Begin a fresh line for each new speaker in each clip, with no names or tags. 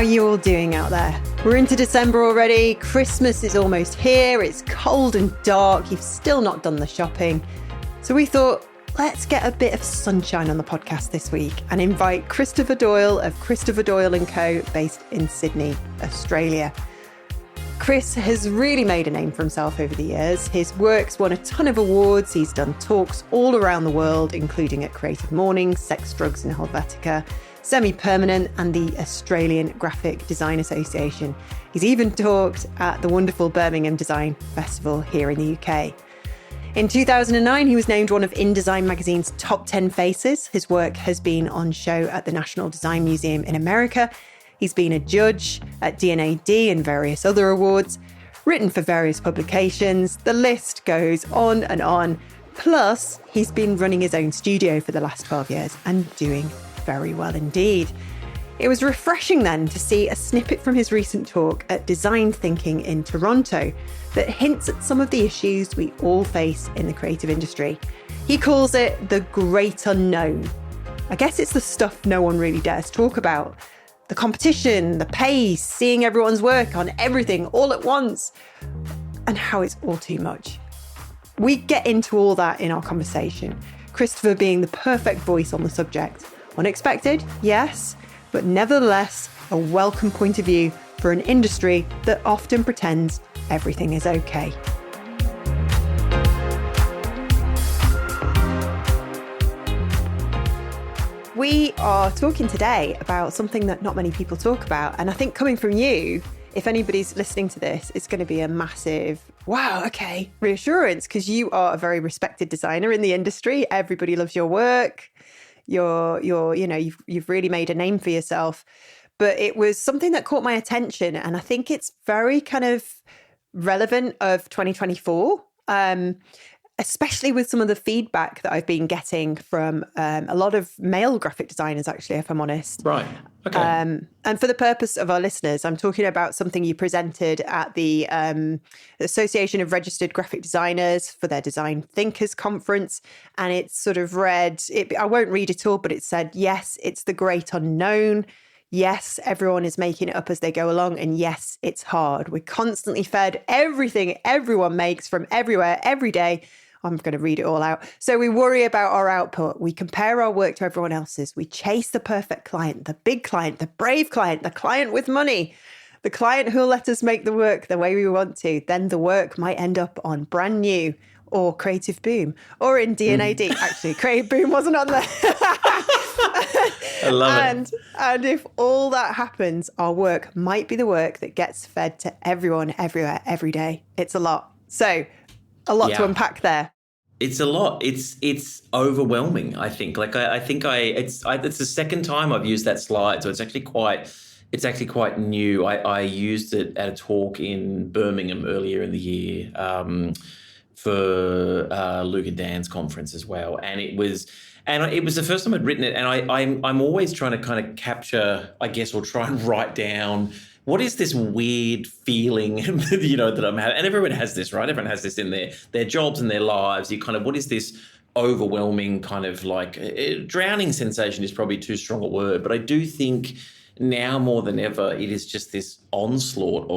are you all doing out there? We're into December already. Christmas is almost here. It's cold and dark. You've still not done the shopping. So we thought, let's get a bit of sunshine on the podcast this week and invite Christopher Doyle of Christopher Doyle & Co. based in Sydney, Australia. Chris has really made a name for himself over the years. His work's won a ton of awards. He's done talks all around the world, including at Creative Mornings, Sex, Drugs and Helvetica, Semi-Permanent and the Australian Graphic Design Association. He's even talked at the wonderful Birmingham Design Festival here in the UK. In 2009, he was named one of InDesign magazine's top 10 faces. His work has been on show at the National Design Museum in America. He's been a judge at D&AD and various other awards, written for various publications. The list goes on and on. Plus, he's been running his own studio for the last 12 years and doing very well indeed. It was refreshing then to see a snippet from his recent talk at Design Thinking in Toronto that hints at some of the issues we all face in the creative industry. He calls it the great unknown. I guess it's the stuff no one really dares talk about. The competition, the pace, seeing everyone's work on everything all at once, and how it's all too much. We get into all that in our conversation, Christopher being the perfect voice on the subject. Unexpected, yes, but nevertheless a welcome point of view for an industry that often pretends everything is okay. We are talking today about something that not many people talk about. And I think coming from you, if anybody's listening to this, it's going to be a massive, wow, okay, reassurance, because you are a very respected designer in the industry. Everybody loves your work. You've really made a name for yourself. But it was something that caught my attention. And I think it's very kind of relevant of 2024. Especially with some of the feedback that I've been getting from a lot of male graphic designers, actually, if I'm honest.
Right. Okay.
And for the purpose of our listeners, I'm talking about something you presented at the Association of Registered Graphic Designers for their Design Thinkers Conference. And it's sort of read, I won't read it all, but it said, yes, it's the great unknown. Yes, everyone is making it up as they go along. And yes, it's hard. We're constantly fed everything everyone makes from everywhere, every day. I'm going to read it all out. So we worry about our output. We compare our work to everyone else's. We chase the perfect client, the big client, the brave client, the client with money, the client who'll let us make the work the way we want to. Then the work might end up on Brand New or Creative Boom or in D&AD. Actually, Creative Boom wasn't on there.
I love it.
And if all that happens, our work might be the work that gets fed to everyone, everywhere, every day. It's a lot. So a lot to unpack there.
It's a lot. It's overwhelming, I think. It's the second time I've used that slide, so it's actually quite new. I used it at a talk in Birmingham earlier in the year for Luke and Dan's conference as well, and it was the first time I'd written it, and I'm always trying to kind of capture, I guess, or try and write down what is this weird feeling, that I'm having? And everyone has this, right? Everyone has this in their jobs and their lives. You kind of, what is this overwhelming kind of like drowning sensation is probably too strong a word, but I do think now more than ever, it is just this onslaught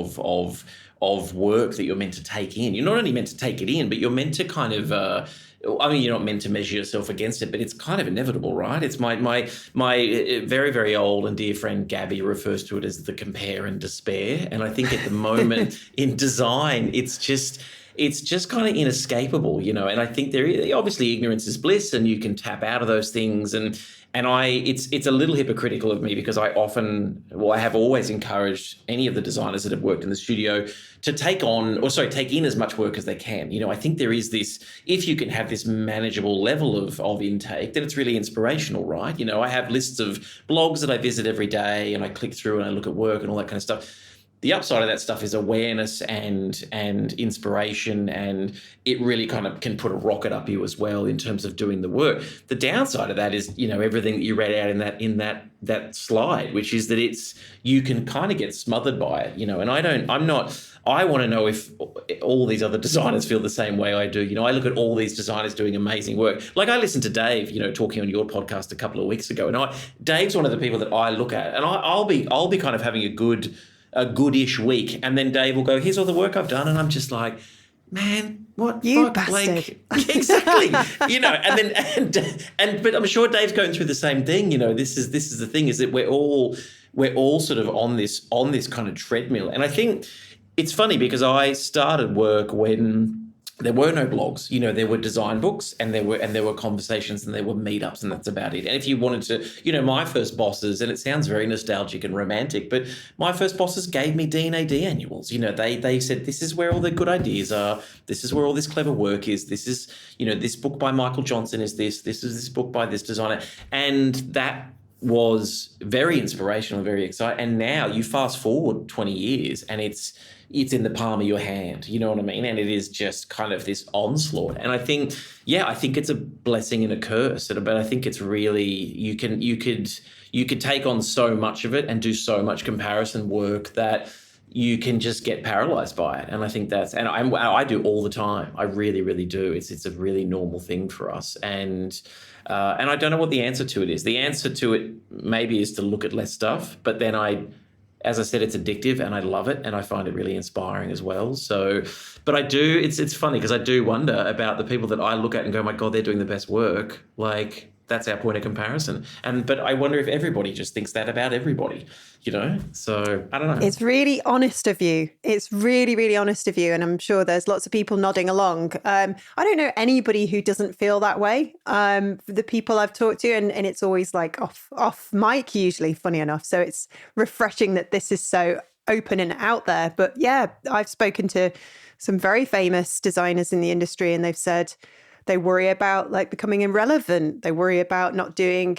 of work that you're meant to take in. You're not only meant to take it in, but you're meant to kind of you're not meant to measure yourself against it, but it's kind of inevitable, right? It's my very, very old and dear friend Gabby refers to it as the compare and despair. And I think at the moment in design, it's just kind of inescapable, and I think obviously ignorance is bliss and you can tap out of those things. And it's a little hypocritical of me because I have always encouraged any of the designers that have worked in the studio to take in as much work as they can. I think there is this, if you can have this manageable level of intake, then it's really inspirational, right? I have lists of blogs that I visit every day and I click through and I look at work and all that kind of stuff. the upside of that stuff is awareness and inspiration, and it really kind of can put a rocket up you as well in terms of doing the work. The downside of that is, everything that you read out in that slide, which is that you can kind of get smothered by it, and I want to know if all these other designers feel the same way I do. I look at all these designers doing amazing work. Like I listened to Dave, talking on your podcast a couple of weeks ago, and Dave's one of the people that I look at, and I'll be kind of having a goodish week, and then Dave will go, "Here's all the work I've done," and I'm just like, man, what
you
fuck?
bastard.
Exactly. But I'm sure Dave's going through the same thing. This is the thing, is that we're all sort of on this kind of treadmill. And I think it's funny because I started work when there were no blogs. There were design books, and there were conversations, and there were meetups, and that's about it. And if you wanted to, my first bosses, and it sounds very nostalgic and romantic, but my first bosses gave me D&AD annuals. They said, this is where all the good ideas are. This is where all this clever work is. This is, this book by Michael Johnson is this. This is this book by this designer. And that was very inspirational, very exciting. And now you fast forward 20 years and it's in the palm of your hand, you know what I mean? And it is just kind of this onslaught. And I think it's a blessing and a curse, but I think it's really, you could take on so much of it and do so much comparison work that you can just get paralyzed by it. And I think and I do all the time. I really, really do. It's a really normal thing for us. And I don't know what the answer to it is. The answer to it maybe is to look at less stuff, but then as I said, it's addictive and I love it and I find it really inspiring as well. So, but I do, it's funny because I do wonder about the people that I look at and go, my God, they're doing the best work. Like, that's our point of comparison. But I wonder if everybody just thinks that about everybody, So I don't know.
It's really honest of you. It's really, really honest of you. And I'm sure there's lots of people nodding along. I don't know anybody who doesn't feel that way. The people I've talked to, and it's always like off mic usually, funny enough. So it's refreshing that this is so open and out there. But yeah, I've spoken to some very famous designers in the industry, and they've said they worry about like becoming irrelevant. They worry about not doing,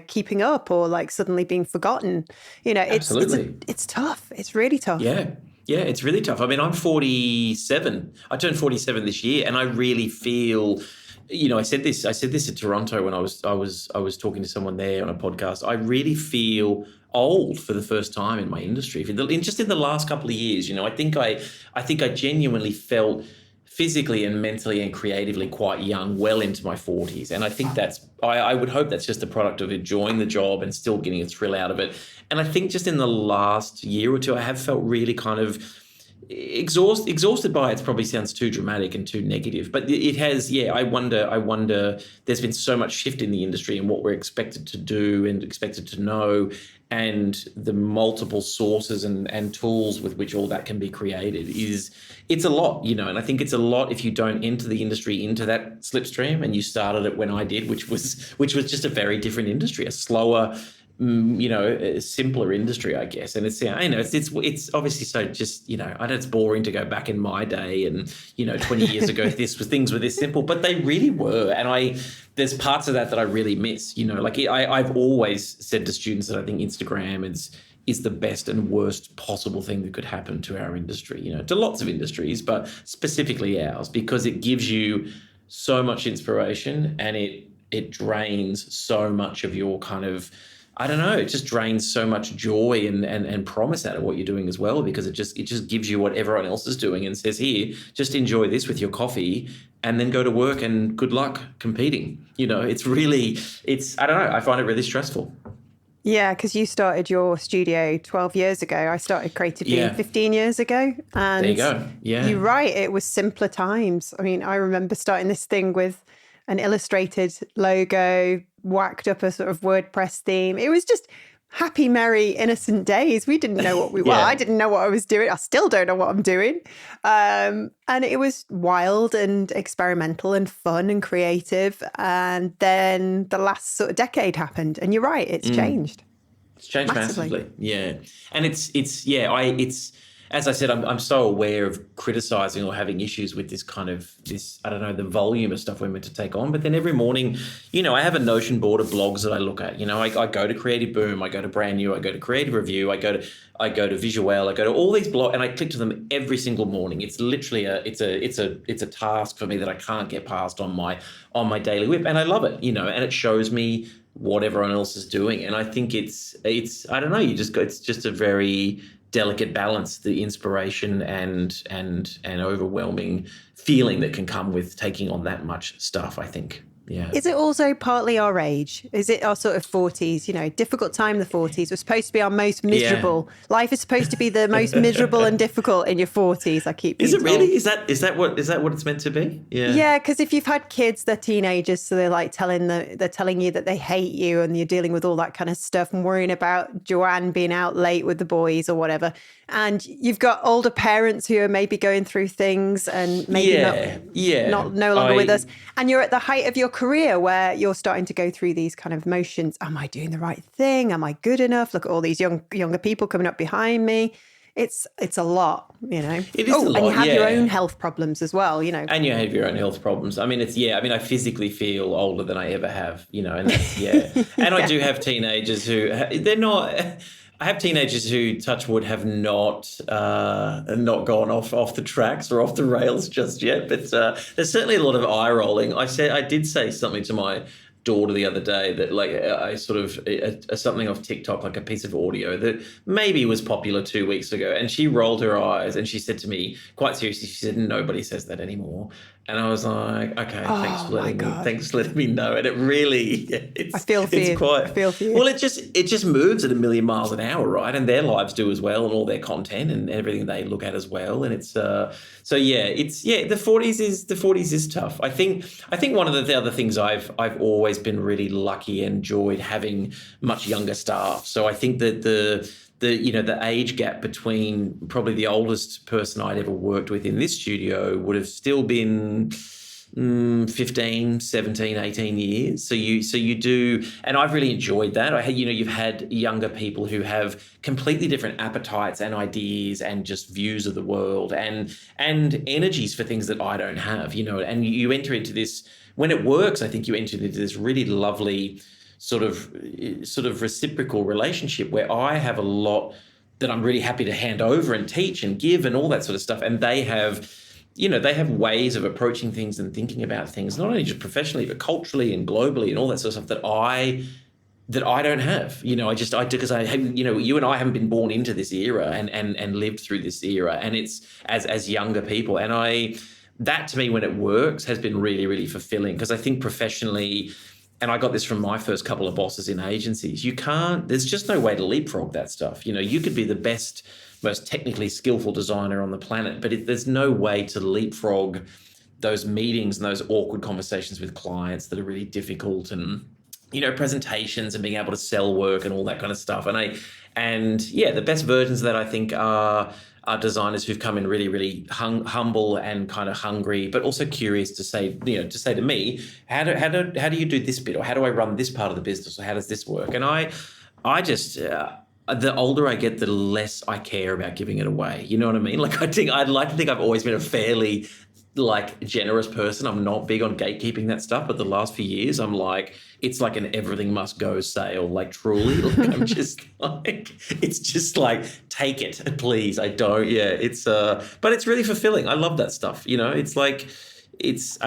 keeping up, or like suddenly being forgotten. It's tough. It's really tough.
Yeah. Yeah, it's really tough. I mean, I'm 47. I turned 47 this year, and I really feel, I said this at Toronto when I was talking to someone there on a podcast. I really feel old for the first time in my industry. Just in the last couple of years, I think I genuinely felt physically and mentally and creatively quite young, well into my 40s. And I think I would hope that's just a product of enjoying the job and still getting a thrill out of it. And I think just in the last year or two, I have felt really kind of exhausted by it. Probably sounds too dramatic and too negative, but it has. Yeah, I wonder. There's been so much shift in the industry and what we're expected to do and expected to know, and the multiple sources and tools with which all that can be created it's a lot, and I think it's a lot if you don't enter the industry into that slipstream, and you started it when I did, which was just a very different industry, a slower, a simpler industry, I guess. And it's, it's obviously so just, I know it's boring to go back in my day and, 20 years ago, things were this simple, but they really were. And there's parts of that I really miss, I've always said to students that I think Instagram is the best and worst possible thing that could happen to our industry, to lots of industries, but specifically ours, because it gives you so much inspiration and it drains so much of your kind of, I don't know, it just drains so much joy and promise out of what you're doing as well, because it just gives you what everyone else is doing and says, here, just enjoy this with your coffee and then go to work and good luck competing. It's really, I don't know, I find it really stressful.
Yeah, because you started your studio 12 years ago. I started Creative Being 15 years ago. And
there you go. Yeah.
You're right. It was simpler times. I mean, I remember starting this thing with an illustrated logo, whacked up a sort of WordPress theme. It was just happy, merry, innocent days. We didn't know what well, I didn't know what I was doing. I still don't know what I'm doing. And it was wild and experimental and fun and creative. And then the last sort of decade happened. And you're right, it's changed.
It's changed massively. Yeah. And as I said, I'm so aware of criticizing or having issues with this I don't know, the volume of stuff we're meant to take on. But then every morning, I have a Notion board of blogs that I look at. I go to Creative Boom, I go to Brand New, I go to Creative Review, I go to Visual, I go to all these blogs, and I click to them every single morning. It's literally it's a task for me that I can't get past on my daily whip, and I love it. And it shows me what everyone else is doing, and I think it's I don't know, it's just a very delicate balance, the inspiration and overwhelming feeling that can come with taking on that much stuff, I think. Yeah.
Is it also partly our age? Is it our sort of 40s, difficult time, the 40s? We're supposed to be our most miserable. Yeah. Life is supposed to be the most miserable and difficult in your 40s, I keep being
Is it
told.
really? Is that what it's meant to be? Yeah.
Yeah, because if you've had kids, they're teenagers, so they're like they're telling you that they hate you, and you're dealing with all that kind of stuff and worrying about Joanne being out late with the boys or whatever. And you've got older parents who are maybe going through things and maybe no longer with us. And you're at the height of your career where you're starting to go through these kind of motions. Am I doing the right thing? Am I good enough? Look at all these younger people coming up behind me. It's a lot,
It is a lot,
and you have your own health problems as well,
And you have your own health problems. I mean, I physically feel older than I ever have, and that's, And I do have teenagers who, they're not... I have teenagers who, touch wood, have not gone off the tracks or off the rails just yet. But there's certainly a lot of eye rolling. I did say something to my daughter the other day that I sort of something off TikTok, like a piece of audio that maybe was popular 2 weeks ago, and she rolled her eyes and she said to me quite seriously, she said, "Nobody says that anymore." And I was like, okay, thanks for letting me know. And it really, I feel for you. Well, it just moves at a million miles an hour, right? And their lives do as well, and all their content and everything they look at as well. And it's the 40s is tough. I think one of the other things I've always been really lucky and enjoyed having much younger staff. So I think that the age gap between probably the oldest person I'd ever worked with in this studio would have still been 15, 17, 18 years. So you do, and I've really enjoyed that. You've had younger people who have completely different appetites and ideas and just views of the world and energies for things that I don't have, and you enter into this, when it works, I think you enter into this really lovely sort of reciprocal relationship where I have a lot that I'm really happy to hand over and teach and give and all that sort of stuff. And they have, ways of approaching things and thinking about things, not only just professionally, but culturally and globally and all that sort of stuff that I don't have. Because you and I haven't been born into this era and lived through this era. And it's as younger people. And that to me, when it works, has been really, really fulfilling, because I think professionally, and I got this from my first couple of bosses in agencies, there's just no way to leapfrog that stuff. You could be the best, most technically skillful designer on the planet, but there's no way to leapfrog those meetings and those awkward conversations with clients that are really difficult, and, presentations and being able to sell work and all that kind of stuff. And the best versions of that, I think, are designers who've come in really, really humble and kind of hungry, but also curious to say to me, how do you do this bit, or how do I run this part of the business, or how does this work? And I just the older I get, the less I care about giving it away. You know what I mean? I'd like to think I've always been a fairly generous person. I'm not big on gatekeeping that stuff, but the last few years I'm it's like an everything must go sale, truly. I'm just it's just take it, please. I don't, but it's really fulfilling. I love that stuff. I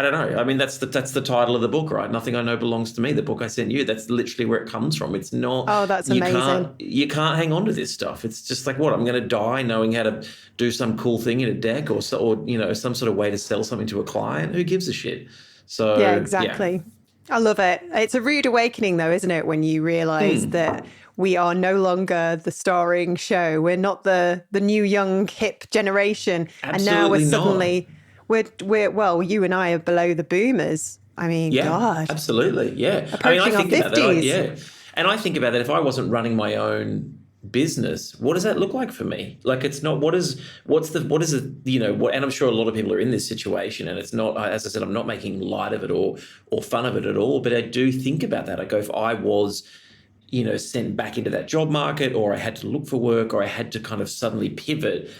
don't know. I mean, that's the title of the book, right? Nothing I Know Belongs to Me, the book I sent you. That's literally where it comes from. It's not.
Oh, that's amazing.
You can't hang on to this stuff. It's just what, I'm going to die knowing how to do some cool thing in a deck or some sort of way to sell something to a client. Who gives a shit? So
yeah, exactly. Yeah. I love it. It's a rude awakening, though, isn't it, when you realise that we are no longer the starring show. We're not the new young hip generation.
Absolutely,
and now we're suddenly we're you and I are below the boomers. I mean, God.
Absolutely, yeah.
Approaching our 50s.
And I think about that. If I wasn't running my own business, what does that look like for me? It's not, and I'm sure a lot of people are in this situation, and it's not, as I said, I'm not making light of it or fun of it at all, but I do think about that. I go, if I was, sent back into that job market, or I had to look for work, or I had to kind of suddenly pivot,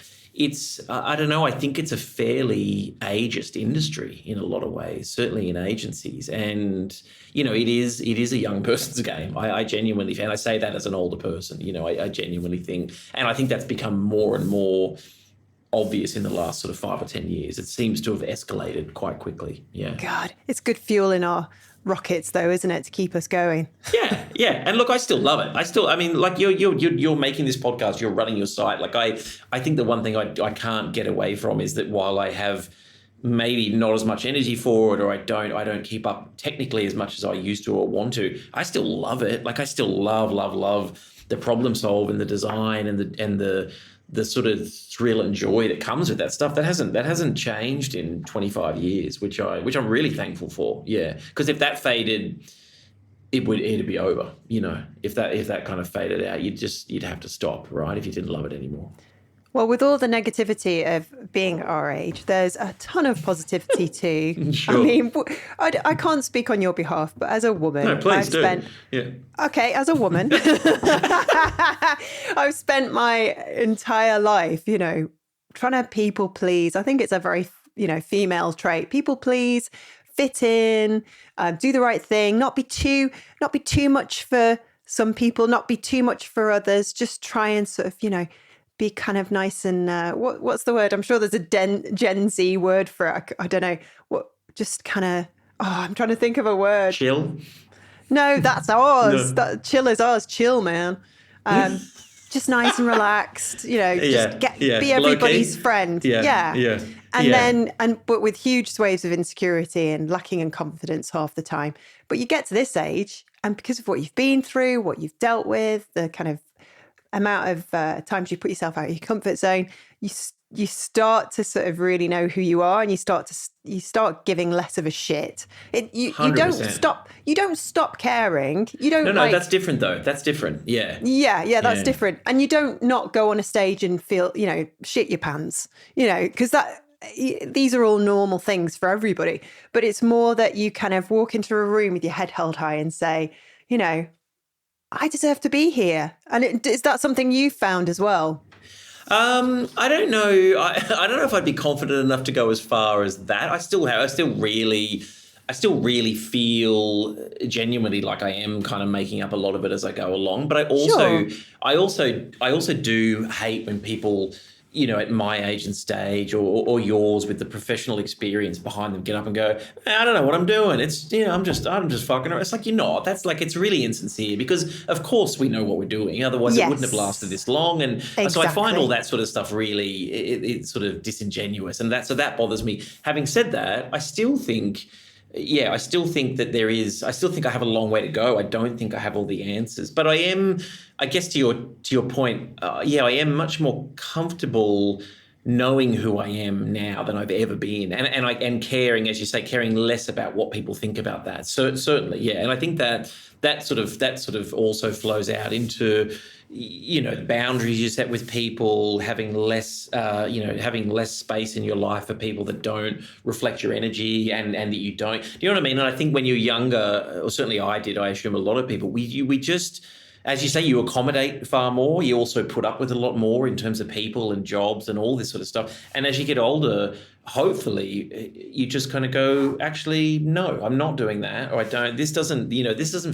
I don't know, I think it's a fairly ageist industry in a lot of ways, certainly in agencies. And, it is a young person's game. I genuinely, and I say that as an older person, I genuinely think, and I think that's become more and more obvious in the last sort of 5 or 10 years. It seems to have escalated quite quickly. Yeah.
God, it's good fuel in our rockets though, isn't it, to keep us going?
Yeah. And look, I still love it. Like you're making this podcast, you're running your site. Like I think the one thing I can't get away from is that while I have maybe not as much energy for it, or I don't keep up technically as much as I used to or want to, I still love it. Like I still love the problem solve and the design and the sort of thrill and joy that comes with that stuff. That hasn't changed in 25 years, which I'm really thankful for. Yeah, because if that faded, it'd be over. If that kind of faded out, you'd have to stop, right? If you didn't love it anymore.
Well, with all the negativity of being our age, there's a ton of positivity too.
Sure.
I mean, I can't speak on your behalf, but as a woman,
no, please do. Yeah.
Okay, as a woman, I've spent my entire life, trying to people please. I think it's a very, female trait. People please, fit in, do the right thing, not be too much for some people, not be too much for others. Just try and sort of, be kind of nice and what's the word? I'm sure there's a Gen Z word for it. I don't know. What? Just kind of. Oh, I'm trying to think of a word.
Chill.
No, that's ours.
No.
Chill is ours. Chill, man. Just nice and relaxed. Be everybody's friend.
Yeah.
But with huge swathes of insecurity and lacking in confidence half the time. But you get to this age, and because of what you've been through, what you've dealt with, the kind of amount of times you put yourself out of your comfort zone, you start to sort of really know who you are, and you start giving less of a shit. You don't stop caring. You don't.
No, that's different though. That's different. Yeah.
Yeah, that's different. And you don't not go on a stage and feel, shit your pants, because these are all normal things for everybody. But it's more that you kind of walk into a room with your head held high and say, I deserve to be here. And is that something you found as well?
I don't know. I don't know if I'd be confident enough to go as far as that. I still really feel genuinely like I am kind of making up a lot of it as I go along. But I also do hate when people, at my age and stage or yours with the professional experience behind them, get up and go, I don't know what I'm doing. It's, I'm just fucking around. It's like, you're not. That's like, it's really insincere, because of course we know what we're doing. Otherwise it wouldn't have lasted this long. And so I find all that sort of stuff really, it's sort of disingenuous. And so that bothers me. Having said that, I still think that I still think I have a long way to go. I don't think I have all the answers, but I guess to your point, I am much more comfortable knowing who I am now than I've ever been, and caring, as you say, caring less about what people think about that. So certainly, yeah, and I think that sort of also flows out into, boundaries you set with people, having less space in your life for people that don't reflect your energy and that you don't. Do you know what I mean? And I think when you're younger, or certainly I did, I assume a lot of people, we just, as you say, you accommodate far more. You also put up with a lot more in terms of people and jobs and all this sort of stuff. And as you get older, hopefully you just kind of go, actually, no, I'm not doing that, or this doesn't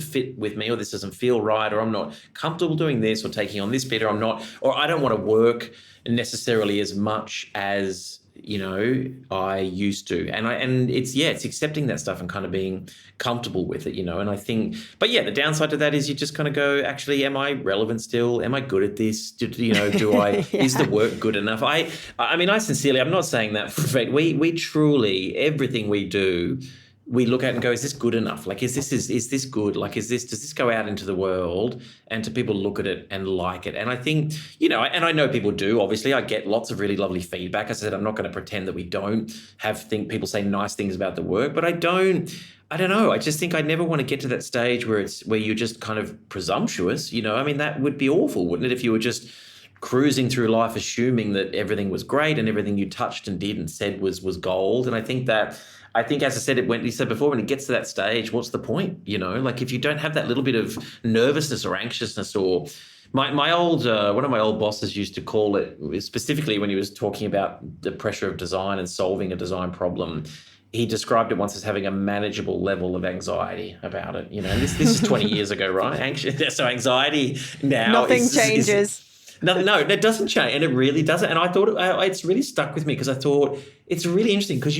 fit with me, or this doesn't feel right, or I'm not comfortable doing this or taking on this bit, or I don't want to work necessarily as much as I used to. And it's accepting that stuff and kind of being comfortable with it, and I think, but yeah, the downside to that is you just kind of go, actually, am I relevant still? Am I good at this? Do I, is the work good enough? I mean, I sincerely, I'm not saying that for a fact. We truly, everything we do, we look at and go, is this good enough? Like, is this good? Like, does this go out into the world and do people look at it and like it? And I think, and I know people do, obviously. I get lots of really lovely feedback. As I said, I'm not going to pretend that we don't people say nice things about the work, but I don't know. I just think I never want to get to that stage where you're just kind of presumptuous, I mean, that would be awful, wouldn't it? If you were just cruising through life assuming that everything was great and everything you touched and did and said was gold. And I think, as I said, you said before, when it gets to that stage, what's the point? Like, if you don't have that little bit of nervousness or anxiousness or My old one of my old bosses used to call it, specifically when he was talking about the pressure of design and solving a design problem. He described it once as having a manageable level of anxiety about it. And this is 20 years ago, right? So anxiety now
Nothing changes.
No, it doesn't change, and it really doesn't. And I thought it's really stuck with me because I thought it's really interesting because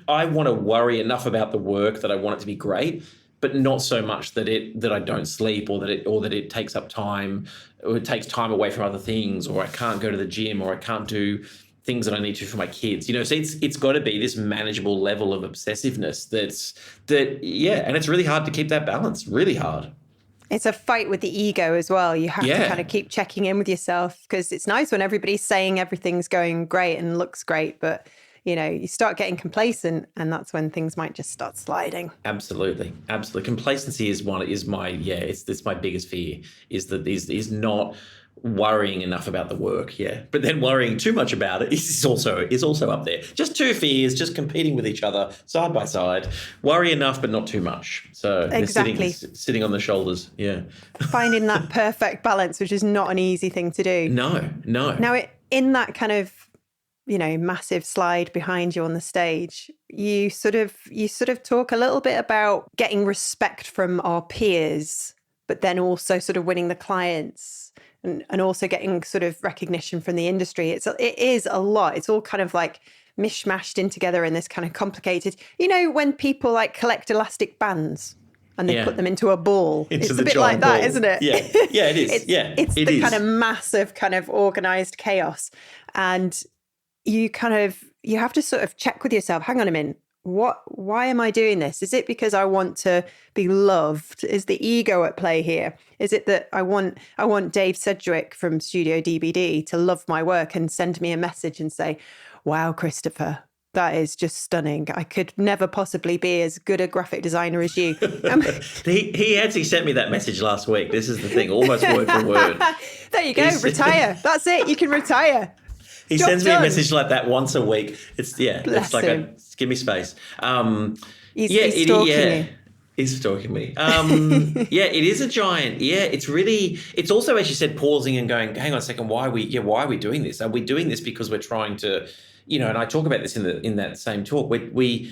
I want to worry enough about the work that I want it to be great, but not so much that I don't sleep or that it takes up time, or it takes time away from other things, or I can't go to the gym, or I can't do things that I need to for my kids. So it's got to be this manageable level of obsessiveness and it's really hard to keep that balance. Really hard.
It's a fight with the ego as well. You have to kind of keep checking in with yourself, because it's nice when everybody's saying everything's going great and looks great, but you start getting complacent, and that's when things might just start sliding.
Absolutely. Complacency is it's my biggest fear, is not worrying enough about the work. Yeah. But then worrying too much about it is also up there. Just two fears, just competing with each other side by side. Worry enough, but not too much. So
exactly.
Sitting on the shoulders. Yeah.
Finding that perfect balance, which is not an easy thing to do.
No.
Now, in that kind of massive slide behind you on the stage, you sort of talk a little bit about getting respect from our peers, but then also sort of winning the clients and also getting sort of recognition from the industry. It is a lot. It's all kind of like mishmashed in together in this kind of complicated, when people like collect elastic bands and they put them into a ball. It's a bit like that, isn't it?
Yeah, it is.
It's the kind of massive kind of organized chaos. And you have to sort of check with yourself, hang on a minute, why am I doing this? Is it because I want to be loved? Is the ego at play here? Is it that I want Dave Sedgwick from Studio DBD to love my work and send me a message and say, wow, Christopher, that is just stunning. I could never possibly be as good a graphic designer as you.
He actually sent me that message last week. This is the thing, almost word for word.
There you go, retire. That's it, you can retire.
He sends me a message like that once a week. It's like give me space.
He's stalking you.
He's stalking me. It is a giant. Yeah, it's also, as you said, pausing and going, hang on a second, why are we doing this? Are we doing this because we're trying to, and I talk about this in that same talk. We're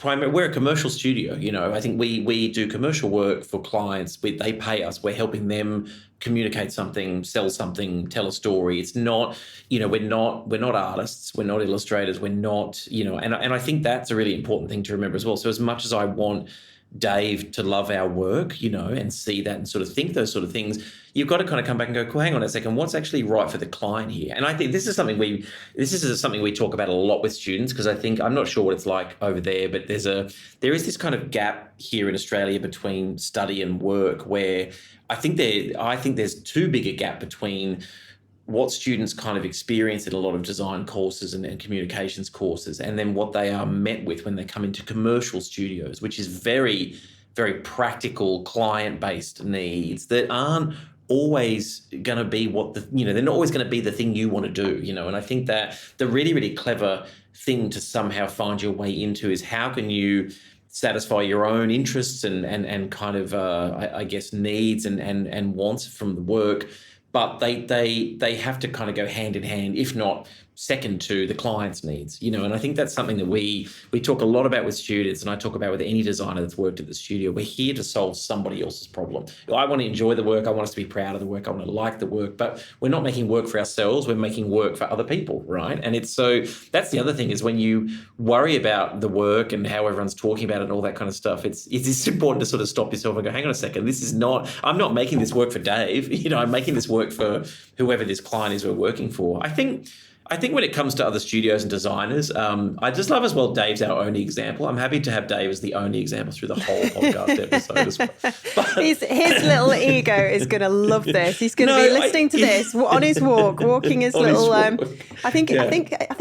a commercial studio. I think we do commercial work for clients. They pay us. We're helping them communicate something, sell something, tell a story. It's not, we're not artists. We're not illustrators. We're not, and I think that's a really important thing to remember as well. So as much as I want Dave to love our work, and see that and sort of think those sort of things, you've got to kind of come back and go, cool, hang on a second, what's actually right for the client here? And I think this is something we talk about a lot with students, because I think, I'm not sure what it's like over there, but there is this kind of gap here in Australia between study and work, where I think there's too big a gap between what students kind of experience in a lot of design courses and communications courses, and then what they are met with when they come into commercial studios, which is very, very practical client-based needs that aren't always going to be they're not always going to be the thing you want to do, and I think that the really, really clever thing to somehow find your way into is how can you satisfy your own interests and kind of, I guess, needs and wants from the work, but they have to kind of go hand in hand, if not second to the client's needs, and I think that's something that we talk a lot about with students, and I talk about with any designer that's worked at the studio. We're here to solve somebody else's problem. I want to enjoy the work. I want us to be proud of the work. I want to like the work, but we're not making work for ourselves. We're making work for other people, right? And that's the other thing, is when you worry about the work and how everyone's talking about it and all that kind of stuff, it's important to sort of stop yourself and go, hang on a second, I'm not making this work for Dave. I'm making this work for whoever this client is we're working for. I think when it comes to other studios and designers, I just love as well Dave's our only example. I'm happy to have Dave as the only example through the whole podcast episode as well. But
his little ego is going to love this. He's going to be listening to this on his walk, walking his little. I think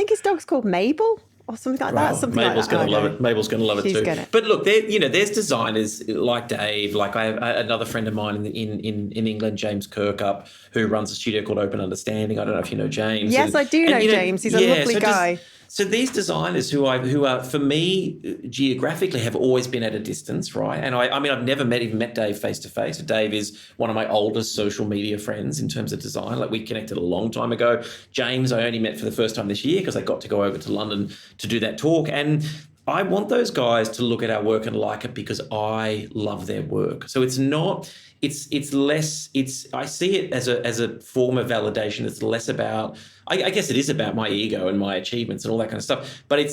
his dog's called Mabel or something like that. Something
Mabel's
like that.
Going to love it. Mabel's going to love it too. But look, there's designers like Dave. Like I have another friend of mine in England, James Kirkup, who runs a studio called Open Understanding. I don't know if you know James.
Yes, I do know James. He's a lovely guy.
So these designers who are, for me, geographically have always been at a distance, right? And I mean, I've never even met Dave face to face. Dave is one of my oldest social media friends in terms of design. Like, we connected a long time ago. James, I only met for the first time this year because I got to go over to London to do that talk. And I want those guys to look at our work and like it because I love their work. So it's not, it's less, I see it as a form of validation. It's less about, I guess it is about my ego and my achievements and all that kind of stuff. But I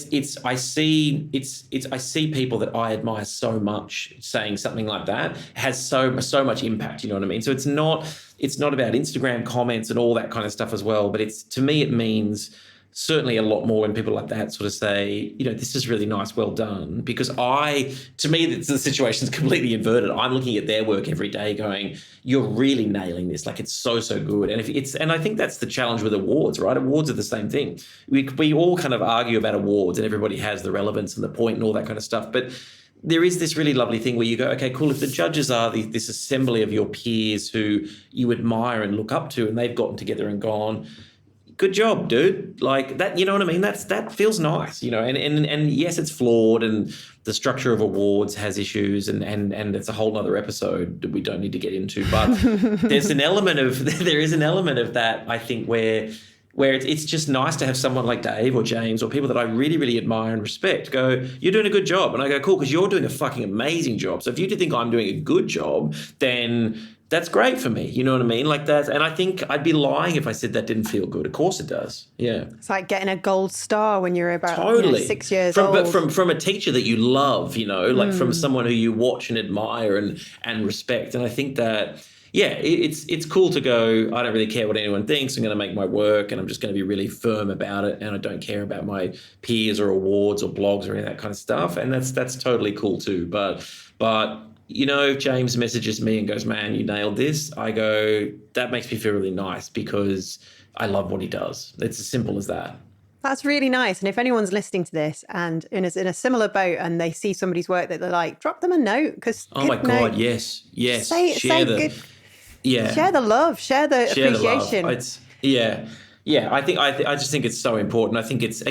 see people that I admire so much saying something like that has so much impact. You know what I mean? So it's not about Instagram comments and all that kind of stuff as well. But to me, it means certainly a lot more when people like that sort of say, you know, this is really nice, well done. Because to me, the situation's completely inverted. I'm looking at their work every day going, you're really nailing this. Like, it's so good. And I think that's the challenge with awards, right? Awards are the same thing. We all kind of argue about awards and everybody has the relevance and the point and all that kind of stuff. But there is this really lovely thing where you go, okay, cool. If the judges are this assembly of your peers who you admire and look up to, and they've gotten together and gone, good job, dude. Like that, you know what I mean? That feels nice, you know, and yes, it's flawed, and the structure of awards has issues, and it's a whole nother episode that we don't need to get into. But there is an element of that, I think, where it's just nice to have someone like Dave or James or people that I really, really admire and respect go, you're doing a good job. And I go, cool, because you're doing a fucking amazing job. So if you think I'm doing a good job, then that's great for me. You know what I mean? Like that. And I think I'd be lying if I said that didn't feel good. Of course it does. Yeah.
It's like getting a gold star when you're about
totally
6 years old.
But from a teacher that you love, you know, like from someone who you watch and admire and respect. And I think that, yeah, it's cool to go, I don't really care what anyone thinks. I'm going to make my work, and I'm just going to be really firm about it. And I don't care about my peers or awards or blogs or any of that kind of stuff. And that's totally cool too. But you know, if James messages me and goes, man, you nailed this, I go, that makes me feel really nice because I love what he does. It's as simple as that.
That's really nice. And if anyone's listening to this and in a similar boat and they see somebody's work that they're like, drop them a note.
Oh my God, yes.
Share the love, share the appreciation.
I just think it's so important. I think it's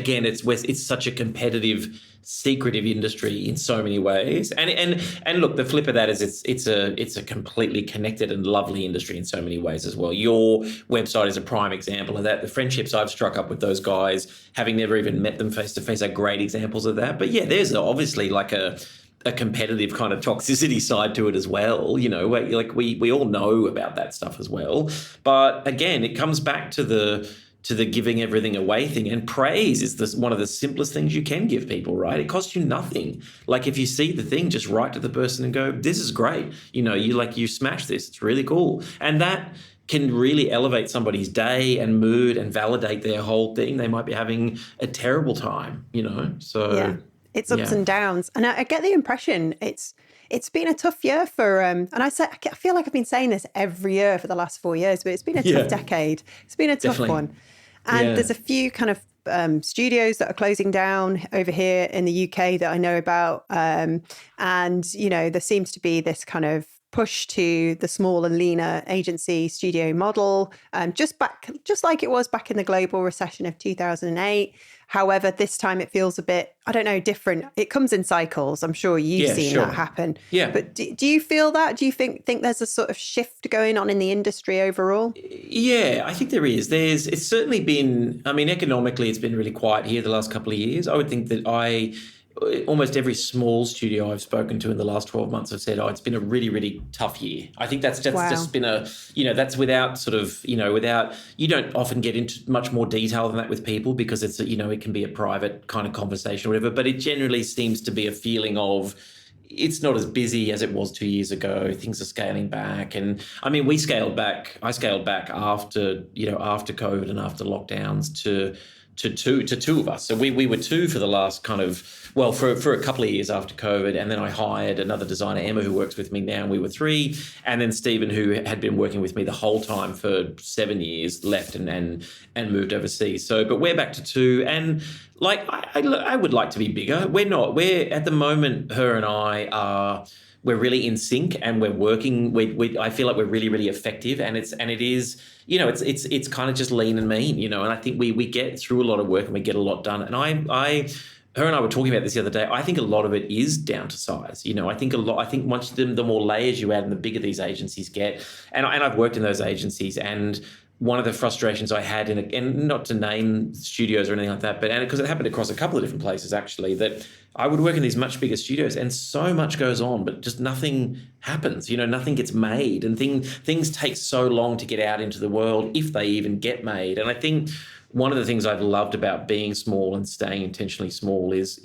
such a competitive, secretive industry in so many ways. And look, the flip of that is it's a completely connected and lovely industry in so many ways as well. Your website is a prime example of that. The friendships I've struck up with those guys, having never even met them face to face, are great examples of that. But yeah, there's obviously like a competitive kind of toxicity side to it as well, you know, where, like we all know about that stuff as well. But again, it comes back to the giving everything away thing. And praise is one of the simplest things you can give people, right? It costs you nothing. Like, if you see the thing, just write to the person and go, this is great. You know, you smashed this. It's really cool. And that can really elevate somebody's day and mood and validate their whole thing. They might be having a terrible time, you know? So
yeah. It's ups and downs. And I get the impression it's been a tough year for, and I feel like I've been saying this every year for the last 4 years, but it's been a tough decade. It's been a tough one. And there's a few kind of studios that are closing down over here in the UK that I know about. And, you know, there seems to be this kind of push to the small and leaner agency studio model, just like it was back in the global recession of 2008. However, this time it feels a bit, I don't know, different. It comes in cycles. I'm sure you've seen that happen. Yeah. But do you feel that? Do you think there's a sort of shift going on in the industry overall?
Yeah, I think there is. It's certainly been, I mean, economically, it's been really quiet here the last couple of years. I would think that almost every small studio I've spoken to in the last 12 months have said, it's been a really, really tough year. I think that's just been that's without sort of, you know, you don't often get into much more detail than that with people because it's, you know, it can be a private kind of conversation or whatever, but it generally seems to be a feeling of, it's not as busy as it was 2 years ago. Things are scaling back. And I mean, I scaled back after COVID and after lockdowns to two of us. So we were two for the last kind of, well, for a couple of years after COVID. And then I hired another designer, Emma, who works with me now, and we were three. And then Stephen, who had been working with me the whole time for 7 years, left and moved overseas. So, but we're back to two. And like, I would like to be bigger. We're not. We're at the moment, her and I are, we're really in sync and we're working. I feel like we're really, really effective, and it is, it's kind of just lean and mean, and I think we get through a lot of work and we get a lot done. And her and I were talking about this the other day. I think a lot of it is down to size. I think once the more layers you add and the bigger these agencies get, and I've worked in those agencies, and one of the frustrations I had and not to name studios or anything like that, but because it happened across a couple of different places actually, that I would work in these much bigger studios and so much goes on, but just nothing happens. Nothing gets made, and things take so long to get out into the world if they even get made. And I think one of the things I've loved about being small and staying intentionally small is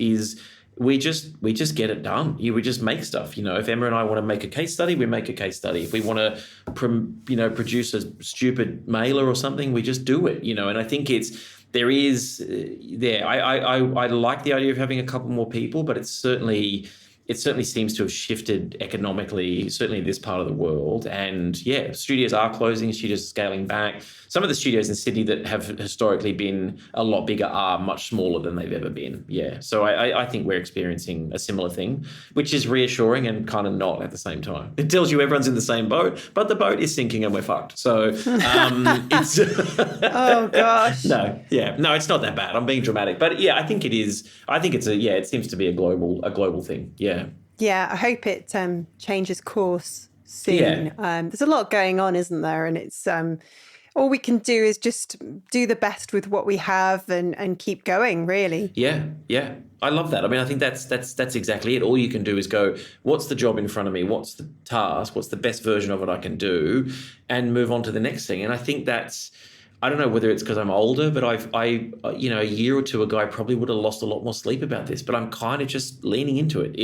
we just get it done. We just make stuff. If Emma and I want to make a case study, we make a case study. If we want to, produce a stupid mailer or something, we just do it. And I think I like the idea of having a couple more people, but it certainly seems to have shifted economically, certainly in this part of the world. And yeah, studios are closing, studios are scaling back. Some of the studios in Sydney that have historically been a lot bigger are much smaller than they've ever been. Yeah. So I think we're experiencing a similar thing, which is reassuring and kind of not at the same time. It tells you everyone's in the same boat, but the boat is sinking and we're fucked. So it's...
Oh, gosh.
No, it's not that bad. I'm being dramatic. But yeah, I think it is. I think it seems to be a global thing. Yeah.
Yeah, I hope it changes course soon.
Yeah.
There's a lot going on, isn't there? And it's all we can do is just do the best with what we have and keep going, really.
Yeah. I love that. I mean, I think that's exactly it. All you can do is go, what's the job in front of me? What's the task? What's the best version of it I can do? And move on to the next thing. And I think I don't know whether it's because I'm older, but a year or two ago, I probably would have lost a lot more sleep about this, but I'm kind of just leaning into it.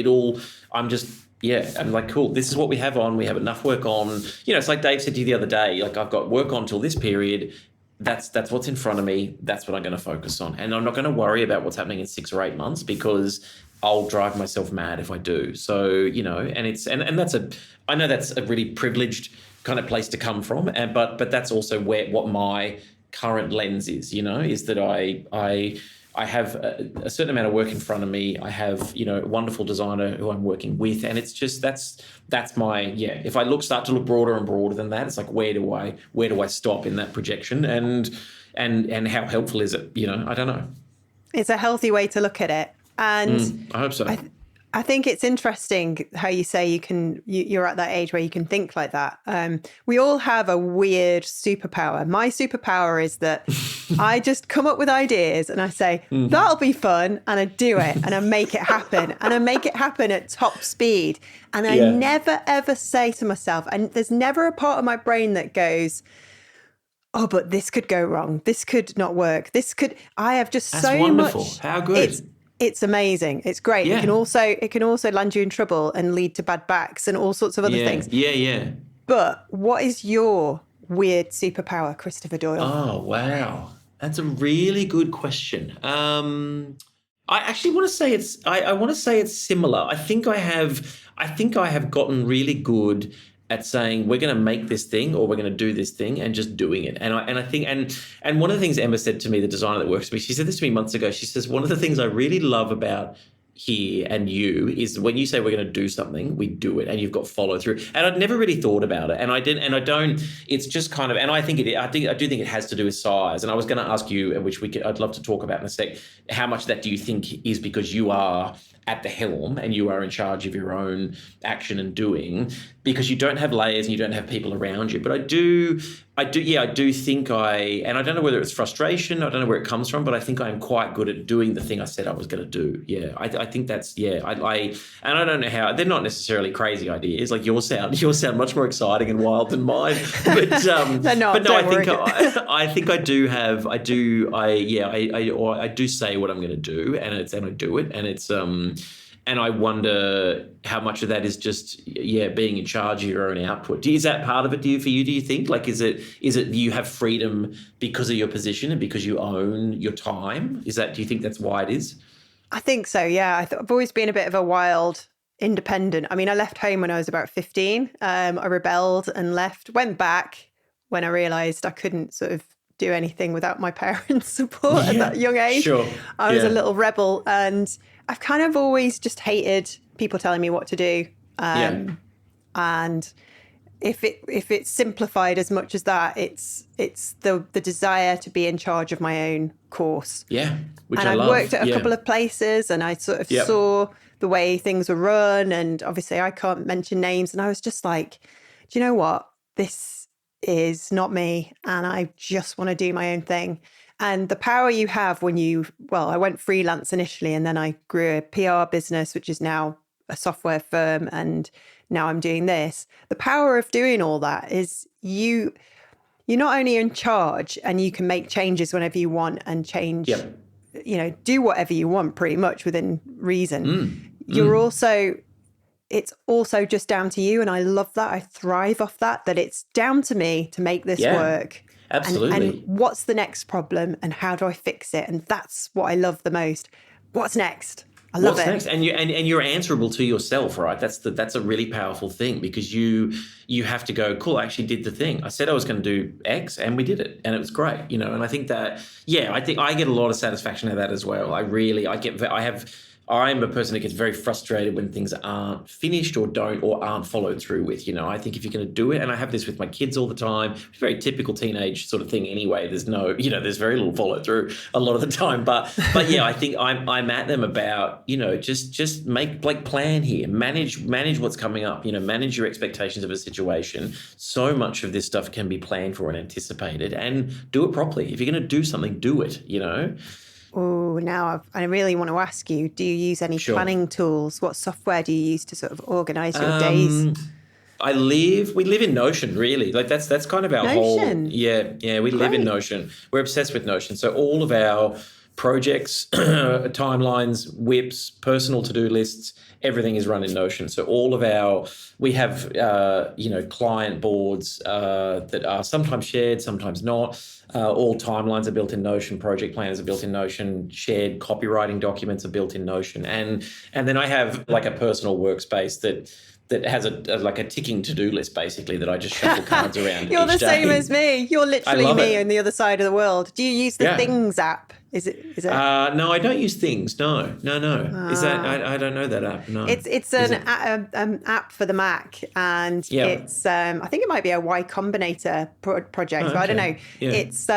I'm like, cool, this is what we have on. We have enough work on. It's like Dave said to you the other day, like, I've got work on till this period. That's what's in front of me. That's what I'm going to focus on. And I'm not going to worry about what's happening in 6 or 8 months, because I'll drive myself mad if I do. So, I know that's a really privileged kind of place to come from, but that's also what my current lens is, is that I have a certain amount of work in front of me. I have, a wonderful designer who I'm working with, and it's just that's my if I start to look broader and broader than that, it's like where do I stop in that projection, and how helpful is it? I don't know.
It's a healthy way to look at it, and
I hope so.
I think it's interesting how you say you're at that age where you can think like that. We all have a weird superpower. My superpower is that I just come up with ideas and I say, that'll be fun. And I do it and I make it happen. And I make it happen at top speed. And I never, ever say to myself, and there's never a part of my brain that goes, oh, but this could go wrong. This could not work. I have just
That's
so
wonderful.
much.
How good.
It's amazing. It's great.
Yeah.
It can also land you in trouble and lead to bad backs and all sorts of other things.
Yeah.
But what is your weird superpower, Christopher Doyle?
Oh, wow. That's a really good question. I actually want to say I want to say it's similar. I think I have gotten really good at saying we're going to make this thing or we're going to do this thing and just doing it. And I think one of the things Emma said to me, the designer that works for me, she said this to me months ago. She says, one of the things I really love about here and you is when you say we're going to do something, we do it, and you've got follow through. And I'd never really thought about it, and I didn't, and I don't. It's just kind of, and I do think it has to do with size. And I was going to ask you, which I'd love to talk about in a sec, how much of that do you think is because you are at the helm and you are in charge of your own action and doing, because you don't have layers and you don't have people around you. But I do think and I don't know whether it's frustration, I don't know where it comes from, but I think I'm quite good at doing the thing I said I was going to do. Yeah, I think that's, and I don't know how, they're not necessarily crazy ideas. Like yours sound much more exciting and wild than mine. But
they're not,
but no,
I
think I do say what I'm going to do, and I do it, and it's and I wonder how much of that is just being in charge of your own output. Is that part of it? For you? Do you think, like, is it you have freedom because of your position and because you own your time? Do you think that's why it is?
I think so. Yeah, I've always been a bit of a wild independent. I mean, I left home when I was about 15. I rebelled and left. Went back when I realised I couldn't sort of do anything without my parents' support at that young age.
Sure.
I was a little rebel, and I've kind of always just hated people telling me what to do. And if it's simplified as much as that, it's the desire to be in charge of my own course.
Yeah, which
and
I love.
I've worked at a couple of places, and I sort of saw the way things were run, and obviously I can't mention names, and I was just like, do you know what? This is not me, and I just want to do my own thing. And the power you have when I went freelance initially, and then I grew a PR business, which is now a software firm, and now I'm doing this. The power of doing all that is you're not only in charge, and you can make changes whenever you want and change, do whatever you want pretty much within reason. It's also just down to you. And I love that. I thrive off that it's down to me to make this work.
Absolutely.
And what's the next problem, and how do I fix it? And that's what I love the most. What's next? I love it.
Next? And you're answerable to yourself, right? That's a really powerful thing, because you have to go, cool, I actually did the thing. I said I was going to do X, and we did it, and it was great, And I think that, I think I get a lot of satisfaction out of that as well. I'm a person that gets very frustrated when things aren't finished or aren't followed through with. I think if you're going to do it, and I have this with my kids all the time, it's a very typical teenage sort of thing anyway. There's there's very little follow through a lot of the time. But I think I'm at them about, just make plan here, manage what's coming up, manage your expectations of a situation. So much of this stuff can be planned for and anticipated, and do it properly. If you're going to do something, do it,
Oh, now I really want to ask you, do you use any planning tools? What software do you use to sort of organize your days?
We live in Notion, really. Like that's kind of our
Notion.
We live in Notion. We're obsessed with Notion. So all of our projects, timelines, whips, personal to-do lists, everything is run in Notion. So we have client boards that are sometimes shared, sometimes not. All timelines are built in Notion. Project planners are built in Notion. Shared copywriting documents are built in Notion. And then I have like a personal workspace that has a ticking to-do list, basically, that I just shuffle cards around.
You're the same
day.
as me. You're literally me on the other side of the world. Do you use the Things app? Is it?
No, I don't use Things. No. Is that? I don't know that app. No.
It's an app for the Mac, and it's I think it might be a Y Combinator project. But I don't know. Yeah. It's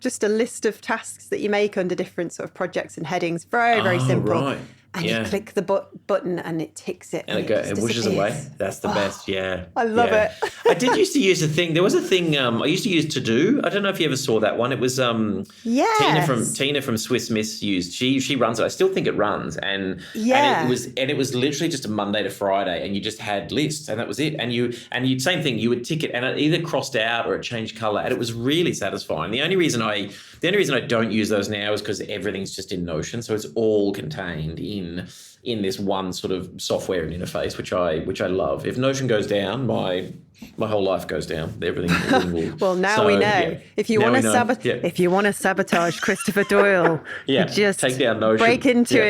just a list of tasks that you make under different sort of projects and headings. Very, very simple. Right. And you click the button and it ticks it.
And it whooshes away. That's the best, yeah.
I love it.
I did used to use a thing. There was a thing I used to use To Do. I don't know if you ever saw that one. It was Tina from Swiss Miss used. She runs it. I still think it runs. And it was literally just a Monday to Friday, and you just had lists, and that was it. And you same thing, you would tick it, and it either crossed out or it changed colour, and it was really satisfying. The only reason I don't use those now is because everything's just in Notion, so it's all contained in this one sort of software and interface, which I love. If Notion goes down, my whole life goes down. Everything will.
Well, now we know. Yeah. If you want to sabotage Christopher Doyle, just
take down Notion.
Break into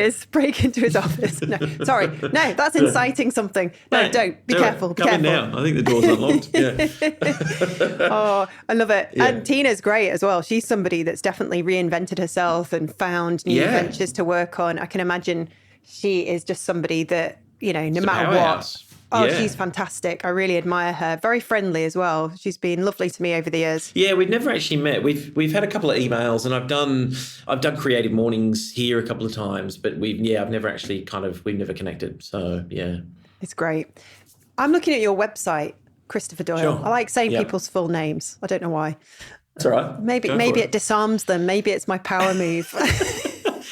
his office. No, sorry, no, that's inciting something. No, don't. Be careful.
Come in now. I think the door's unlocked. Yeah.
Oh, I love it. Yeah. And Tina's great as well. She's somebody that's definitely reinvented herself and found new ventures to work on. I can imagine she is just somebody that, no matter what. Oh, she's fantastic. I really admire her. Very friendly as well. She's been lovely to me over the years.
Yeah, we've never actually met. We've had a couple of emails, and I've done creative mornings here a couple of times, but we've never connected. So yeah.
It's great. I'm looking at your website, Christopher Doyle. Sure. I like saying people's full names. I don't know why.
That's all right.
Maybe it disarms them. Maybe it's my power move.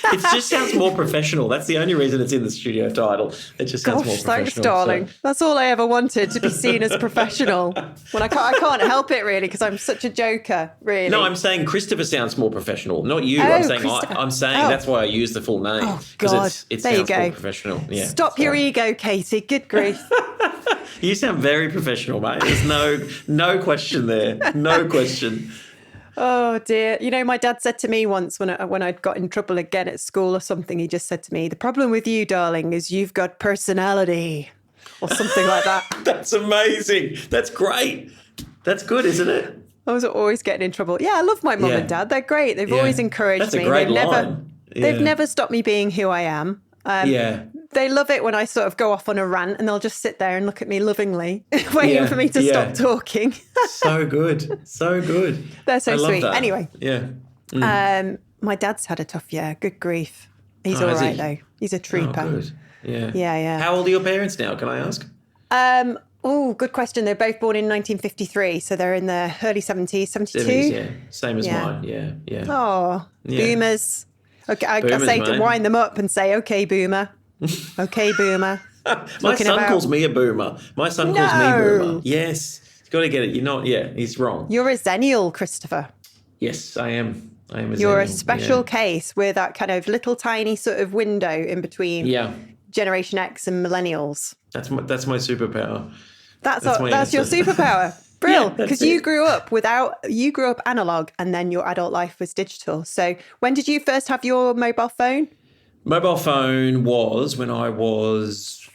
It just sounds more professional. That's the only reason it's in the studio title. It just sounds more professional.
Thanks, darling. So. That's all I ever wanted, to be seen as professional. When I can't help it, really, because I'm such a joker, really.
No, I'm saying Christopher sounds more professional, not you. I'm saying that's why I use the full name.
Oh, God.
It sounds more professional. Yeah,
Stop your ego, Katie. Good grief.
You sound very professional, mate. There's no question there. No question.
Oh dear. My dad said to me once when I'd got in trouble again at school or something, he just said to me, "The problem with you, darling, is you've got personality," or something like that.
That's amazing. That's great. That's good, isn't it?
I was always getting in trouble. Yeah, I love my mum and dad. They're great. They've always encouraged me.
That's a great line.
They've never stopped me being who I am. They love it when I sort of go off on a rant and they'll just sit there and look at me lovingly, waiting for me to stop talking.
So good. So good.
They're so sweet.
That.
Anyway.
Yeah.
My dad's had a tough year. Good grief. He's all right, though. He's a trooper.
Oh, good. Yeah.
Yeah.
How old are your parents now, can I ask?
Good question. They're both born in 1953, so they're in their early 70s, 72.
70s, yeah. Same as mine. Yeah.
Oh,
yeah.
Boomers. Okay, I
Boomers,
say
mate.
to wind them up and say, okay, boomer. Okay, boomer.
My son calls me a boomer. Calls me boomer. Yes. You've got to get it. You're not, he's wrong.
You're a zennial, Christopher.
Yes, I am.
You're a special case with that kind of little tiny sort of window in between Generation X and millennials.
That's my superpower.
That's your superpower. Brill. Because you grew up analog and then your adult life was digital. So when did you first have your mobile phone?
Mobile phone was when I was,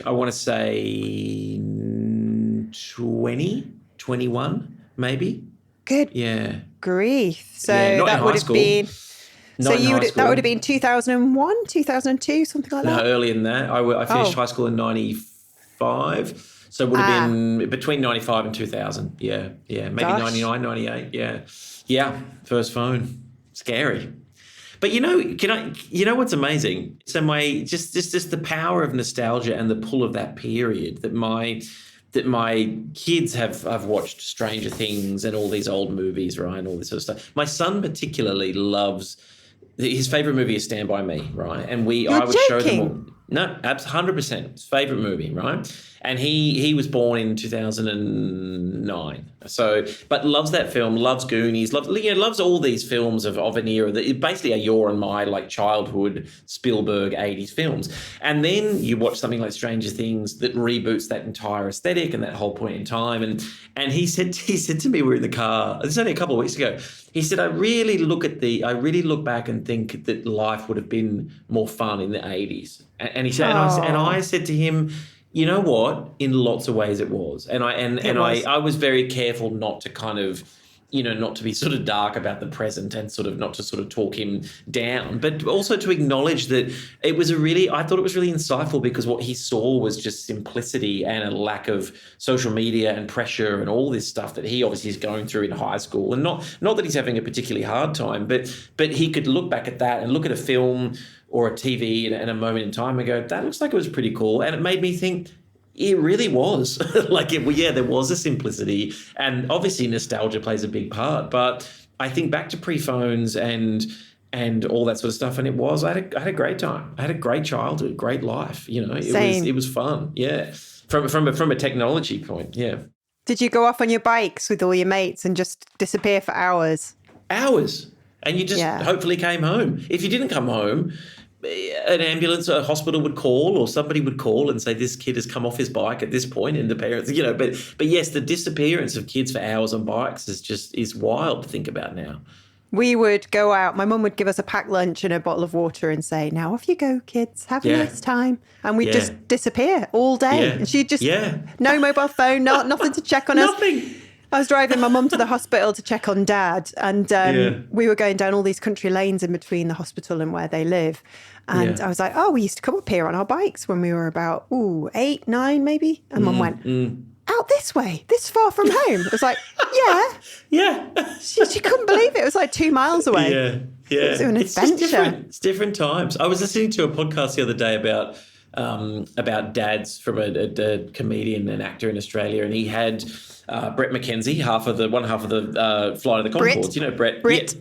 I want to say 20, 21, maybe.
Good.
Yeah.
Grief. So
not
that
in
would
high
have
school.
been.
Not
So
in high school.
that would have been 2001, 2002, something like that.
No, earlier than that. I finished high school in 95. So it would have been between 95 and 2000. Yeah. Maybe 99, 98. Yeah. First phone. Scary. But you know what's amazing? So just the power of nostalgia and the pull of that period that my kids have watched Stranger Things and all these old movies, right, and all this sort of stuff. My son particularly loves, his favorite movie is Stand By Me, right? And I would show them all. No, 100%. His favorite movie, right? And he was born in 2009. So, but loves that film, loves Goonies, loves all these films of an era that basically are your and my like childhood Spielberg 80s films. And then you watch something like Stranger Things that reboots that entire aesthetic and that whole point in time. And he said to me, we were in the car, this was only a couple of weeks ago. He said, I really look back and think that life would have been more fun in the 80s. And he said, and I said to him, you know what? In lots of ways it was. I was very careful not to kind of, not to be sort of dark about the present and sort of not to sort of talk him down, but also to acknowledge that I thought it was really insightful because what he saw was just simplicity and a lack of social media and pressure and all this stuff that he obviously is going through in high school. And not that he's having a particularly hard time, but he could look back at that and look at a film or a TV and a moment in time and go, that looks like it was pretty cool. And it made me think, it really was. There was a simplicity, and obviously nostalgia plays a big part. But I think back to pre-phones and all that sort of stuff, and I had a great time. I had a great childhood, great life. It was fun. Yeah, from a technology point. Yeah.
Did you go off on your bikes with all your mates and just disappear for hours?
Hours, and you just hopefully came home. If you didn't come home, an ambulance or a hospital would call, or somebody would call and say this kid has come off his bike at this point, and the parents, but yes, the disappearance of kids for hours on bikes is wild to think about now.
We would go out, my mum would give us a packed lunch and a bottle of water and say, now off you go, kids, have a nice time. And we'd just disappear all day. And she'd just, no mobile phone, nothing to check on us.
Nothing.
I was driving my mum to the hospital to check on Dad, and we were going down all these country lanes in between the hospital and where they live. And I was like, we used to come up here on our bikes when we were about 8, 9 maybe. And Mum went, out this way, this far from home. I was like,
yeah.
She couldn't believe it. It was like 2 miles away.
Yeah.
It was an adventure.
It's different times. I was listening to a podcast the other day about dads from a comedian and actor in Australia, and he had Brett McKenzie, one half of the Flight of the Conchords. Brett. Brett,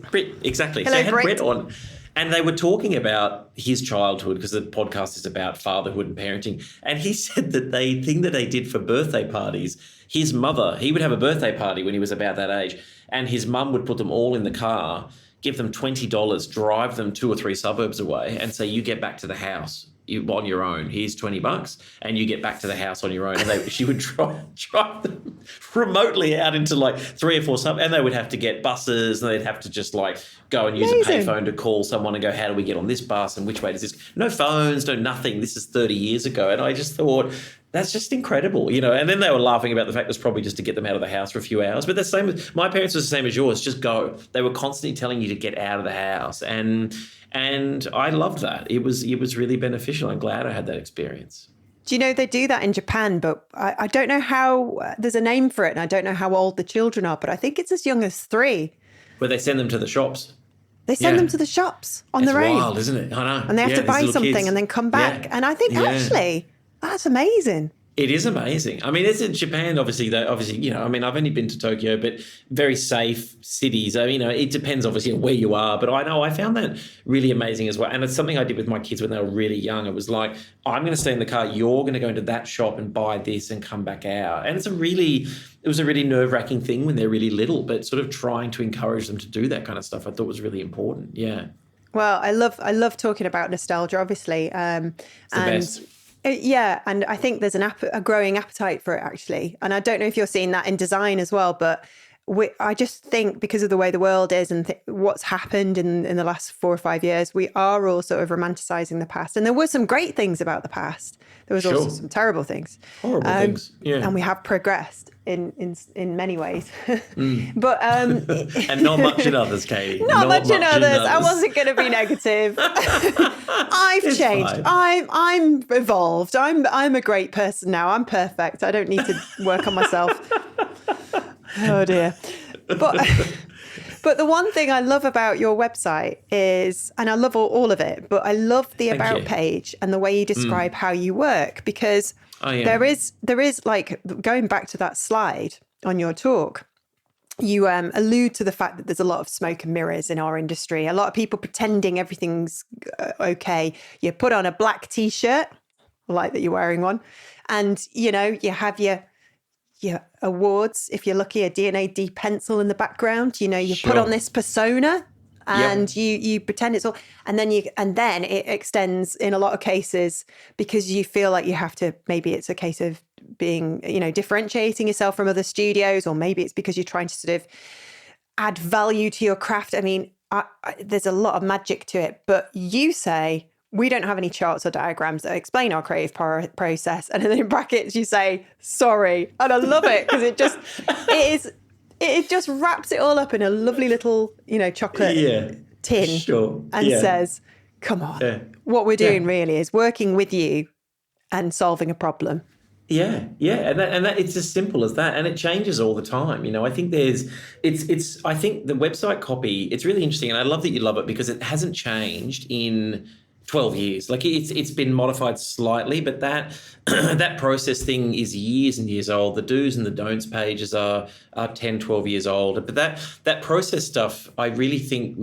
exactly.
Hello,
so they had
Brett
Brett on, and they were talking about his childhood because the podcast is about fatherhood and parenting. And he said that thing that they did for birthday parties, his mother, he would have a birthday party when he was about that age, and his mum would put them all in the car, give them $20, drive them 2 or 3 suburbs away, and say, you get back to the house on your own. Here's $20, and you get back to the house on your own. And she would drive them remotely out into like 3 or 4 suburbs, and they would have to get buses, and they'd have to just like go and use a payphone to call someone and go, how do we get on this bus, and which way does this? No phones, no nothing. This is 30 years ago, and I just thought, that's just incredible, And then they were laughing about the fact it was probably just to get them out of the house for a few hours. But the same, my parents was the same as yours. Just go. They were constantly telling you to get out of the house, and And I loved that. It was really beneficial. I'm glad I had that experience.
Do you know they do that in Japan, but I don't know how, there's a name for it, and I don't know how old the children are, but I think it's as young as 3.
Where they send them to the shops.
They send them to the shops on their own.
It's wild, isn't it? I know.
And they have to buy something kids. And then come back. Yeah. And I think actually that's amazing.
It is amazing. I mean, it's in Japan, obviously, I mean, I've only been to Tokyo, but very safe cities. I mean, it depends obviously on where you are, but I know I found that really amazing as well. And it's something I did with my kids when they were really young. It was like, I'm going to stay in the car. You're going to go into that shop and buy this and come back out. And it was a really nerve-wracking thing when they're really little, but sort of trying to encourage them to do that kind of stuff I thought was really important. Yeah.
Well, I love talking about nostalgia, obviously.
It's the best.
Yeah, and I think there's a growing appetite for it, actually. And I don't know if you're seeing that in design as well, but I just think because of the way the world is and what's happened in the last 4 or 5 years, we are all sort of romanticizing the past. And there were some great things about the past. There was also some terrible things.
Horrible things, yeah.
And we have progressed in many ways. But
and not much in others, Katie.
Not much in others. I wasn't going to be negative. I've changed.
Fine.
I'm evolved. I'm a great person now. I'm perfect. I don't need to work on myself. Oh dear. But the one thing I love about your website is, and I love all of it, but I love the About page and the way you describe how you work, because there is like, going back to that slide on your talk, you allude to the fact that there's a lot of smoke and mirrors in our industry. A lot of people pretending everything's okay. You put on a black T-shirt, I like that you're wearing one, and you have your awards, if you're lucky, a D&AD pencil in the background. You put on this persona and you pretend it's all, and then it extends in a lot of cases because you feel like you have to, maybe it's a case of being, differentiating yourself from other studios, or maybe it's because you're trying to sort of add value to your craft. I mean, there's a lot of magic to it, but you say, we don't have any charts or diagrams that explain our creative process. And then in brackets, you say, sorry. And I love it because it just wraps it all up in a lovely little, chocolate tin and says, come on, what we're doing really is working with you and solving a problem.
Yeah. And that it's as simple as that. And it changes all the time. I think I think the website copy, it's really interesting. And I love that you love it because it hasn't changed in 12 years. Like it's been modified slightly, but that process thing is years and years old. The do's and the don'ts pages are 10, 12 years old. But that process stuff, I really think,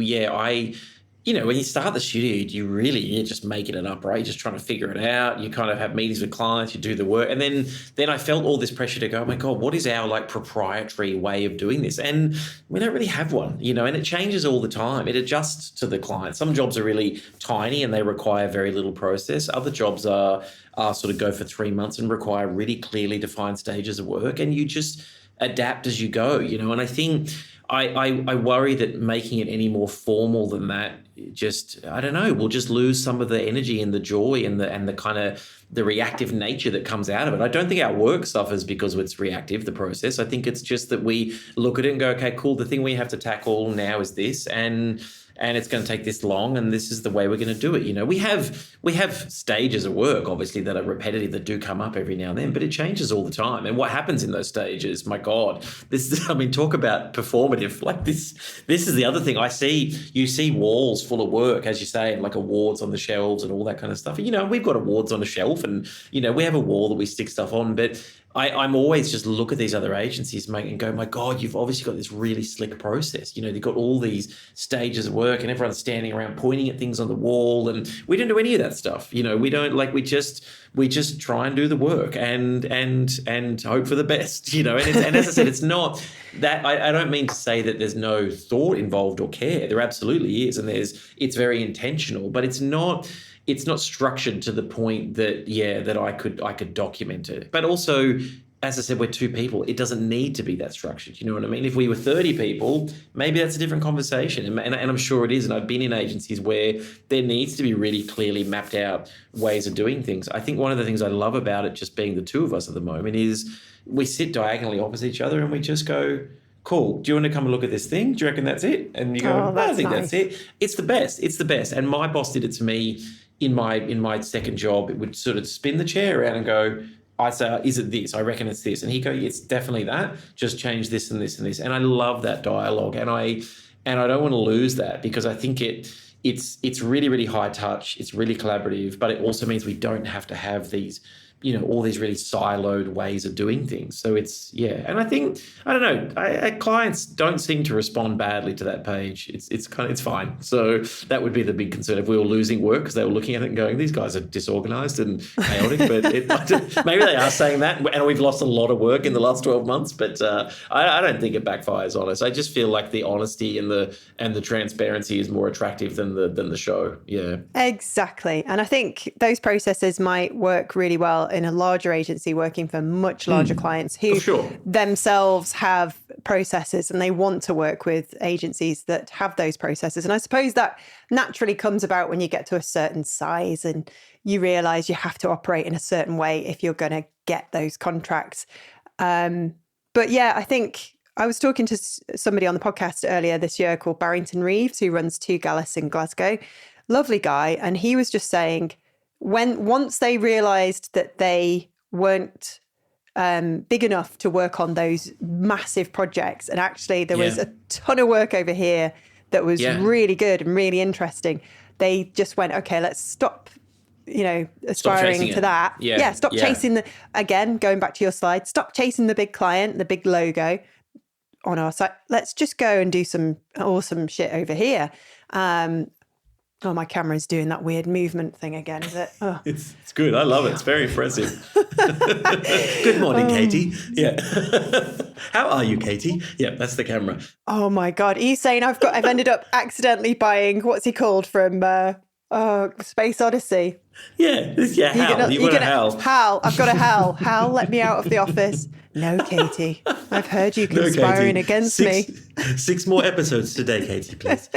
when you start the studio, you're just making it up, right? You're just trying to figure it out. You kind of have meetings with clients, you do the work. And then I felt all this pressure to go, oh my God, what is our proprietary way of doing this? And we don't really have one, and it changes all the time. It adjusts to the client. Some jobs are really tiny and they require very little process. Other jobs are sort of go for 3 months and require really clearly defined stages of work. And you just adapt as you go, and I think I worry that making it any more formal than that, I don't know, we'll just lose some of the energy and the joy and the kind of the reactive nature that comes out of it. I don't think our work suffers because it's reactive, the process. I think it's just that we look at it and go, okay, cool, the thing we have to tackle now is this, and it's going to take this long, and this is the way we're going to do it. We have stages of work, obviously, that are repetitive, that do come up every now and then, but it changes all the time. And what happens in those stages, my God, talk about performative. Like this is the other thing I see. You see walls full of work, as you say, and like awards on the shelves and all that kind of stuff. We've got awards on a shelf, and we have a wall that we stick stuff on, but I'm always just look at these other agencies and go, my God, you've obviously got this really slick process. They've got all these stages of work and everyone's standing around pointing at things on the wall, and we don't do any of that stuff. We don't, we just try and do the work and hope for the best, and as I said, it's not that I don't mean to say that there's no thought involved or care. There absolutely is, and it's very intentional, but it's not structured to the point that I could document it. But also, as I said, we're 2 people. It doesn't need to be that structured. You know what I mean? If we were 30 people, maybe that's a different conversation. And I'm sure it is. And I've been in agencies where there needs to be really clearly mapped out ways of doing things. I think one of the things I love about it just being the 2 of us at the moment is we sit diagonally opposite each other and we just go, cool. Do you want to come and look at this thing? Do you reckon that's it? And you go,
Oh,
I
that's
think
nice.
that's it. It's the best. It's the best. And my boss did it to me in my second job. It would sort of spin the chair around and go, I say, is it this? I reckon it's this. And he go, it's definitely that. Just change this and this and this. And I love that dialogue. And I don't want to lose that, because I think it's really, really high touch. It's really collaborative, but it also means we don't have to have these, all these really siloed ways of doing things. So it's, yeah. And I think, I don't know, clients don't seem to respond badly to that page. It's fine. So that would be the big concern if we were losing work, because they were looking at it and going, these guys are disorganized and chaotic. But maybe they are saying that, and we've lost a lot of work in the last 12 months. But I don't think it backfires on us. I just feel like the honesty and the transparency is more attractive than the show. Yeah.
Exactly. And I think those processes might work really well in a larger agency working for much larger clients who themselves have processes, and they want to work with agencies that have those processes. And I suppose that naturally comes about when you get to a certain size and you realize you have to operate in a certain way if you're going to get those contracts. But yeah, I think I was talking to somebody on the podcast earlier this year called Barrington Reeves, who runs Two Gallus in Glasgow. Lovely guy. And he was just saying, once they realized that they weren't big enough to work on those massive projects, and actually there was a ton of work over here that was really good and really interesting, they just went, okay, let's stop aspiring to that. Stop chasing again, going back to your slide, stop chasing the big client, the big logo on our site. Let's just go and do some awesome shit over here. Oh, my camera's doing that weird movement thing again, is it? Oh.
It's good. I love it. It's very impressive. Good morning, Katie. Yeah. How are you, Katie? Yeah, that's the camera.
Oh my God. Are you saying I've ended up accidentally buying, what's he called from Space Odyssey?
Yeah. Hal. You want a Hal?
Hal. I've got a Hal. Hal, let me out of the office. No, Katie. I've heard you conspiring against me.
6 more episodes today, Katie, please.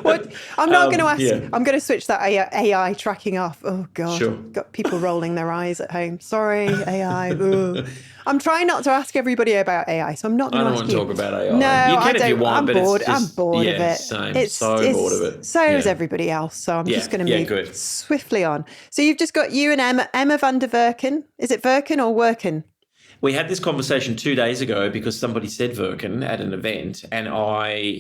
What? I'm not going to ask. Yeah. I'm going to switch that AI tracking off. Oh, God.
Sure.
Got people rolling their eyes at home. Sorry, AI. Ooh. I'm trying not to ask everybody about AI, so I'm not going to ask you.
I don't want to talk about AI.
No,
you can if you want,
I'm
but
bored.
it's just,
I'm bored of it.
Same.
It's
bored of it.
So is everybody else. So I'm just going to move swiftly on. So you've just got you and Emma van der Verken. Is it Verken or Worken?
We had this conversation 2 days ago because somebody said Verken at an event, and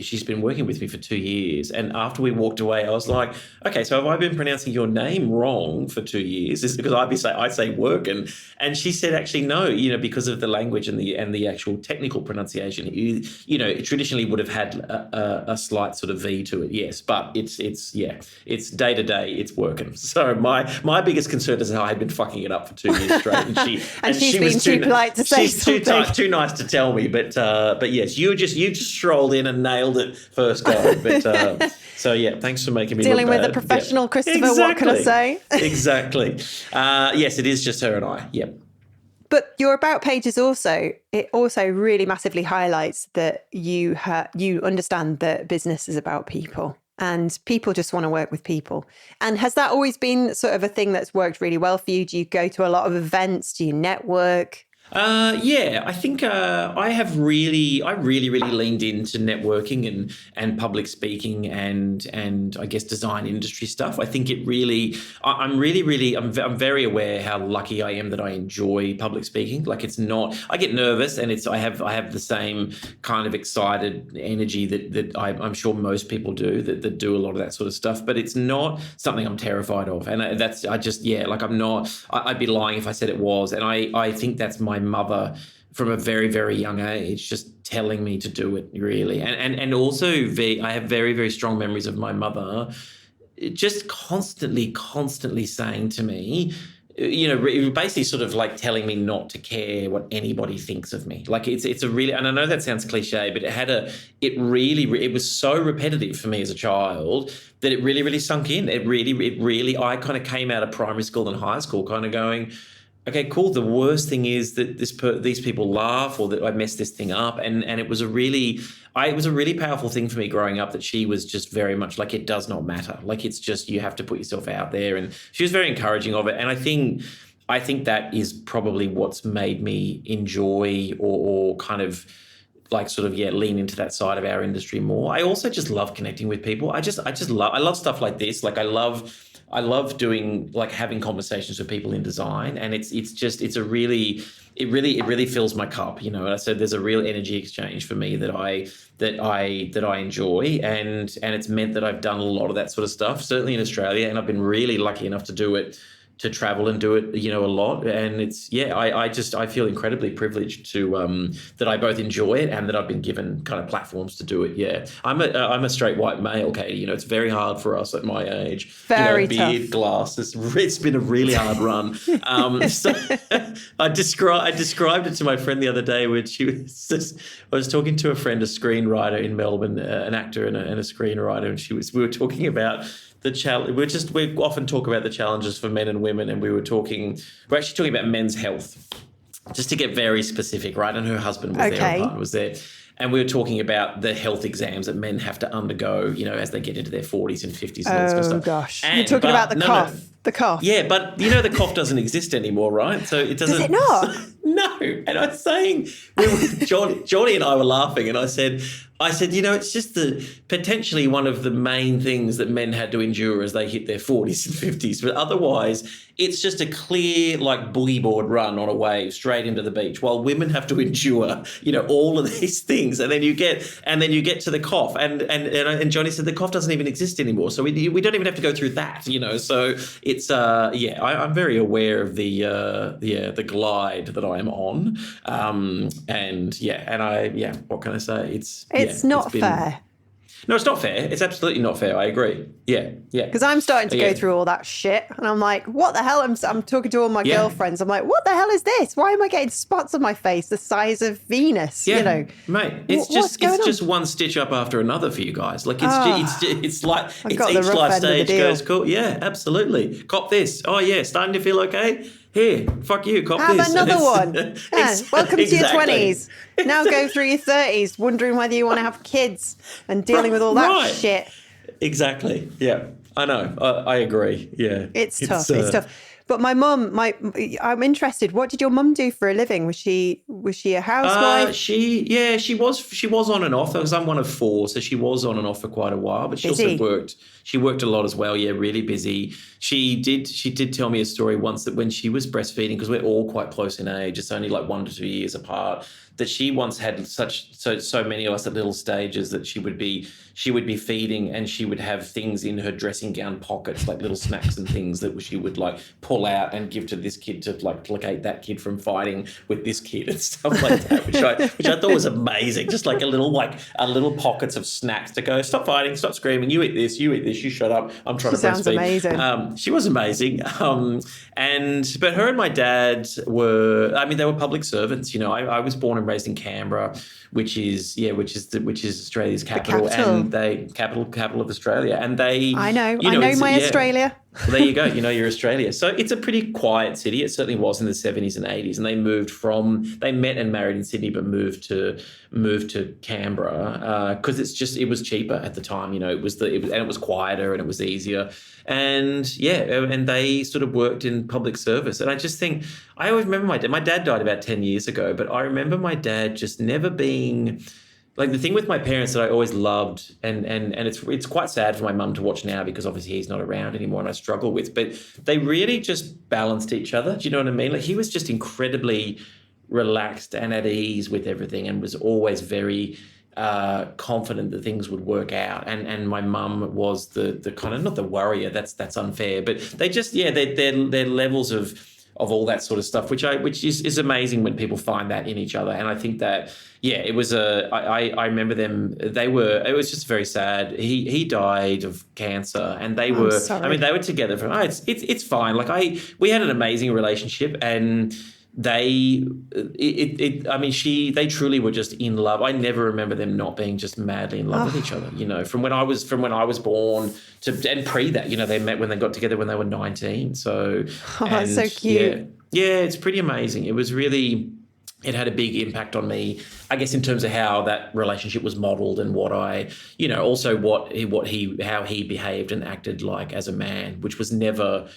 she's been working with me for 2 years. And after we walked away, I was like, okay, so have I been pronouncing your name wrong for 2 years? Is it because I say Worken? And she said, actually, no, because of the language and the actual technical pronunciation, it traditionally would have had a slight sort of V to it, yes. But it's day to day, it's Worken. So my biggest concern is how I had been fucking it up for 2 years straight. And
she's been too polite to say something.
She's too nice to tell me, but yes, you just strolled in and nailed it first go. But so yeah, thanks for making me
dealing
look
with
bad.
a professional, Christopher.
Exactly.
What can I say?
Exactly. Yes, it is just her and I. Yep.
But your about page is also really massively highlights that you understand that business is about people. And people just want to work with people. And has that always been sort of a thing that's worked really well for you? Do you go to a lot of events? Do you network?
Yeah, I think I really leaned into networking and public speaking and I guess design industry stuff. I think it really, I'm very aware how lucky I am that I enjoy public speaking. Like it's not, I get nervous and I have the same kind of excited energy that I'm sure most people do that do a lot of that sort of stuff, but it's not something I'm terrified of. And I'd be lying if I said it was. And I think that's my mother from a very, very young age, just telling me to do it, really. And also I have very, very strong memories of my mother just constantly saying to me, basically sort of like telling me not to care what anybody thinks of me. Like it's a really, and I know that sounds cliche, but it was so repetitive for me as a child that it really, really sunk in. I kind of came out of primary school and high school kind of going, okay, cool. The worst thing is that these people laugh or that I messed this thing up. And it was a really powerful thing for me growing up that she was just very much like, it does not matter. Like, it's just, you have to put yourself out there. And she was very encouraging of it. And I think that is probably what's made me enjoy or kind of like sort of lean into that side of our industry more. I also just love connecting with people. I love stuff like this. Like I love doing, like, having conversations with people in design, and it really fills my cup, you know. So there's a real energy exchange for me that I enjoy, and it's meant that I've done a lot of that sort of stuff, certainly in Australia, and I've been really lucky enough to travel and do it, you know, a lot. And it's, I feel incredibly privileged to, that I both enjoy it and that I've been given kind of platforms to do it. Yeah. I'm a straight white male, Katie, you know, it's very hard for us at my age.
Very
beard,
tough.
glasses. It's been a really hard run. So I described it to my friend the other day when I was talking to a friend, a screenwriter in Melbourne, an actor and a screenwriter. And we were talking about the challenge. We often talk about the challenges for men and women, and we're actually talking about men's health, just to get very specific, right? And her husband was there, her partner was there. And we were talking about the health exams that men have to undergo, you know, as they get into their 40s and 50s and all this kind of stuff.
Oh, gosh. You're talking about the cough. No. The cough.
Yeah, but you know the cough doesn't exist anymore, right? So it doesn't.
Does it not?
No. And I was saying, Johnny and I were laughing, and I said, you know, it's just potentially one of the main things that men had to endure as they hit their 40s and 50s. But otherwise, it's just a clear, like, boogie board run on a wave straight into the beach, while women have to endure, you know, all of these things. And then you get to the cough. And Johnny said the cough doesn't even exist anymore. So we don't even have to go through that, you know. So it's I'm very aware of the glide that I am on. What can I say?
It's not fair.
No, it's not fair. It's absolutely not fair. I agree. Yeah.
Because I'm starting to go through all that shit, and I'm like, what the hell? I'm talking to all my girlfriends. I'm like, what the hell is this? Why am I getting spots on my face the size of Venus?
Yeah,
you know,
mate. It's just one stitch up after another for you guys. Like it's like each life stage goes cool. Yeah, absolutely. Cop this. Oh yeah, starting to feel okay. Here, fuck you, cop
Have
this.
another one. Yeah. Welcome to your 20s. Now go through your 30s, wondering whether you want to have kids and dealing with all that shit.
Exactly. Yeah, I know. I agree. Yeah.
It's tough. It's tough. But my mum, I'm interested. What did your mum do for a living? Was she a housewife?
She was on and off. Because I'm one of four, so she was on and off for quite a while. But she also worked. She worked a lot as well. Yeah, really busy. She did tell me a story once that when she was breastfeeding, because we're all quite close in age, it's only like 1 to 2 years apart, that she once had so many of us at little stages that she would be feeding, and she would have things in her dressing gown pockets, like little snacks and things that she would like pull out and give to this kid to like placate that kid from fighting with this kid and stuff like that, which I thought was amazing. Just like a little pockets of snacks to go, stop fighting, stop screaming, you eat this, you shut up, I'm trying to breastfeed.
Sounds amazing.
She was amazing. But her and my dad they were public servants. You know, I was born and raised in Canberra, which is Australia's capital, and capital of Australia. And I know
my Australia.
Well, there you go. You know your Australia. So it's a pretty quiet city. It certainly was in the 70s and 80s. And they met and married in Sydney, but moved to Canberra because it was cheaper at the time. You know, it was quieter and it was easier. And they sort of worked in public service. And I just think, I always remember my dad died about 10 years ago, but I remember my dad just never being, like, the thing with my parents that I always loved, and it's quite sad for my mum to watch now because obviously he's not around anymore and I struggle with, but they really just balanced each other. Do you know what I mean? Like, he was just incredibly relaxed and at ease with everything and was always very confident that things would work out, and my mum was the kind of, not the worrier, that's unfair, but they just their levels of all that sort of stuff, which is amazing when people find that in each other. And I think that it was I remember them, it was just very sad. He died of cancer, and they were they were together for it's fine. Like we had an amazing relationship, and they truly were just in love. I never remember them not being just madly in love with each other. You know, from when I was born and pre that. You know, they met when they got together when they were 19. So
that's so cute.
Yeah, it's pretty amazing. It was really. It had a big impact on me, I guess, in terms of how that relationship was modeled and how he behaved and acted like as a man, which was never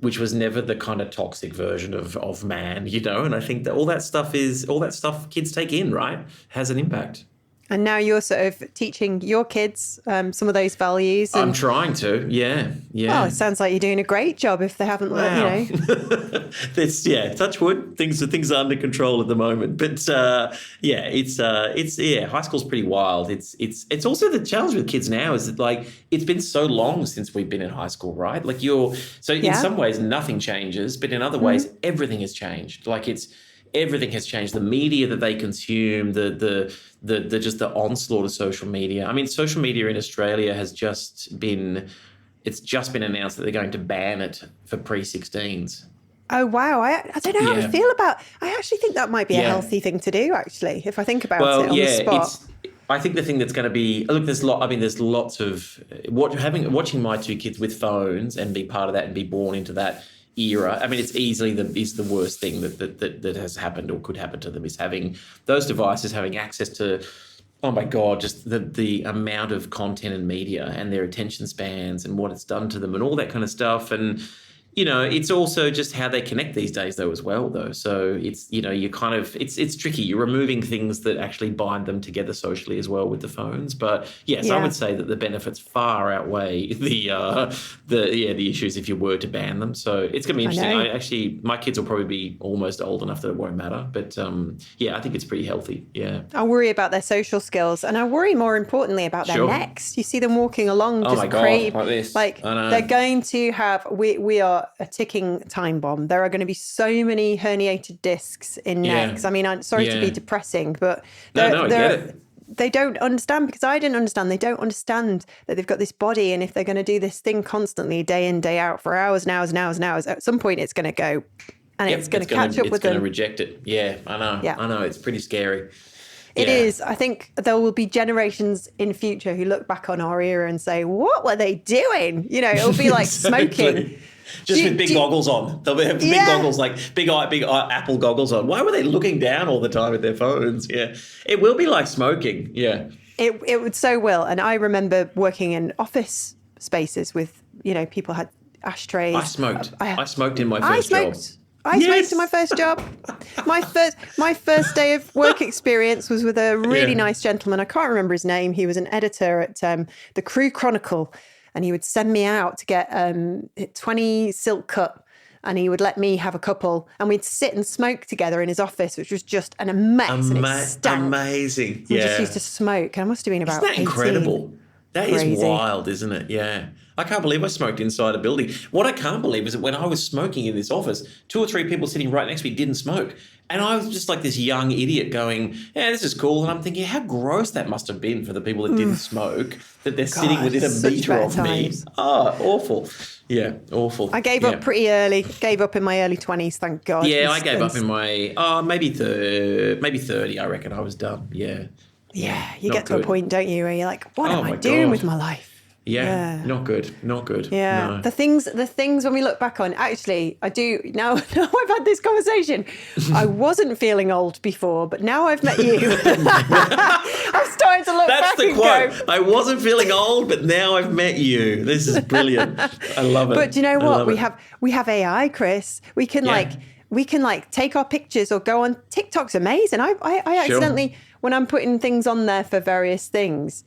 which was never the kind of toxic version of man, you know. And I think that all that stuff kids take in, right, has an impact.
And now you're sort of teaching your kids some of those values.
I'm trying to, yeah.
Oh, it sounds like you're doing a great job if they haven't,
Wow. Touch wood. Things are under control at the moment. But high school's pretty wild. It's also the challenge with kids now is that, like, it's been so long since we've been in high school, right? Like in some ways nothing changes, but in other ways everything has changed. Like everything has changed. The media that they consume, the just the onslaught of social media. I mean, social media in Australia has just been announced that they're going to ban it for pre-16s.
Oh, wow. I don't know how I feel about, I actually think that might be a healthy thing to do, actually, if I think about it on the spot.
I think the thing that's going to be, look, there's lots of, watching my two kids with phones and be part of that and be born into that era. I mean, it's easily the worst thing that has happened or could happen to them, is having those devices, having access to, oh my God, just the amount of content and media and their attention spans and what it's done to them and all that kind of stuff. And, you know, it's also just how they connect these days though as well though. So it's, you know, you kind of, it's tricky. You're removing things that actually bind them together socially as well with the phones. But yes, I would say that the benefits far outweigh the issues if you were to ban them. So it's going to be interesting. My kids will probably be almost old enough that it won't matter. But I think it's pretty healthy. Yeah.
I worry about their social skills, and I worry more importantly about their necks. You see them walking along just
like this.
Like they're going to have, we are a ticking time bomb. There are going to be so many herniated discs in necks. I mean, I'm sorry to be depressing, but
I get it.
They don't understand, because I didn't understand. They don't understand that they've got this body, and if they're going to do this thing constantly, day in, day out, for hours and hours and hours and hours, at some point it's going to go, and it's going to catch up with them.
It's going to reject it. Yeah, I know. Yeah. I know. It's pretty scary.
It is. I think there will be generations in future who look back on our era and say, what were they doing? You know, it'll be like smoking.
Just with big goggles on. They'll have big goggles, like big Apple goggles on. Why were they looking down all the time with their phones? Yeah. It will be like smoking. Yeah.
It would so will. And I remember working in office spaces with, you know, people had ashtrays.
I smoked. I smoked in my first job.
I smoked in my first job. My first day of work experience was with a really nice gentleman. I can't remember his name. He was an editor at the Crew Chronicle. And he would send me out to get 20 silk cut, and he would let me have a couple, and we'd sit and smoke together in his office, which was just an mess. And it stank.
Amazing.
We just used to smoke. I must have been about 18.
Isn't that incredible? That is wild, isn't it? Yeah. I can't believe I smoked inside a building. What I can't believe is that when I was smoking in this office, 2 or 3 people sitting right next to me didn't smoke. And I was just like this young idiot going, yeah, this is cool. And I'm thinking, how gross that must have been for the people that didn't smoke, that they're sitting within a metre of me. Oh, awful. Yeah, awful.
I gave up pretty early. Gave up in my early 20s, thank God.
Yeah, I gave up in my, maybe 30, I reckon I was done. Yeah.
Yeah, you get to a point, don't you, where you're like, what am I doing with my life?
Yeah, not good.
Yeah,
no.
the things when we look back on, actually, I do, now I've had this conversation, I wasn't feeling old before, but now I've met you, I'm starting to look back and go.
That's the quote. I wasn't feeling old, but now I've met you. This is brilliant. I love it.
But do you know what? We have AI, Chris. We can take our pictures or go on. TikTok's amazing. I accidentally, when I'm putting things on there for various things,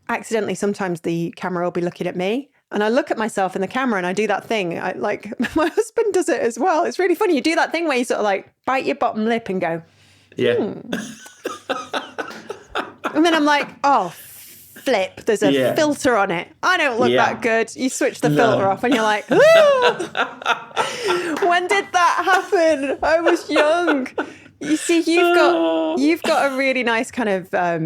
accidentally sometimes the camera will be looking at me, and I look at myself in the camera and I do that thing. My husband does it as well. It's really funny. You do that thing where you sort of like bite your bottom lip and go, and then I'm like, oh, flip. There's a filter on it. I don't look that good. You switch the filter off and you're like, when did that happen? I was young. You see, you've got a really nice kind of, a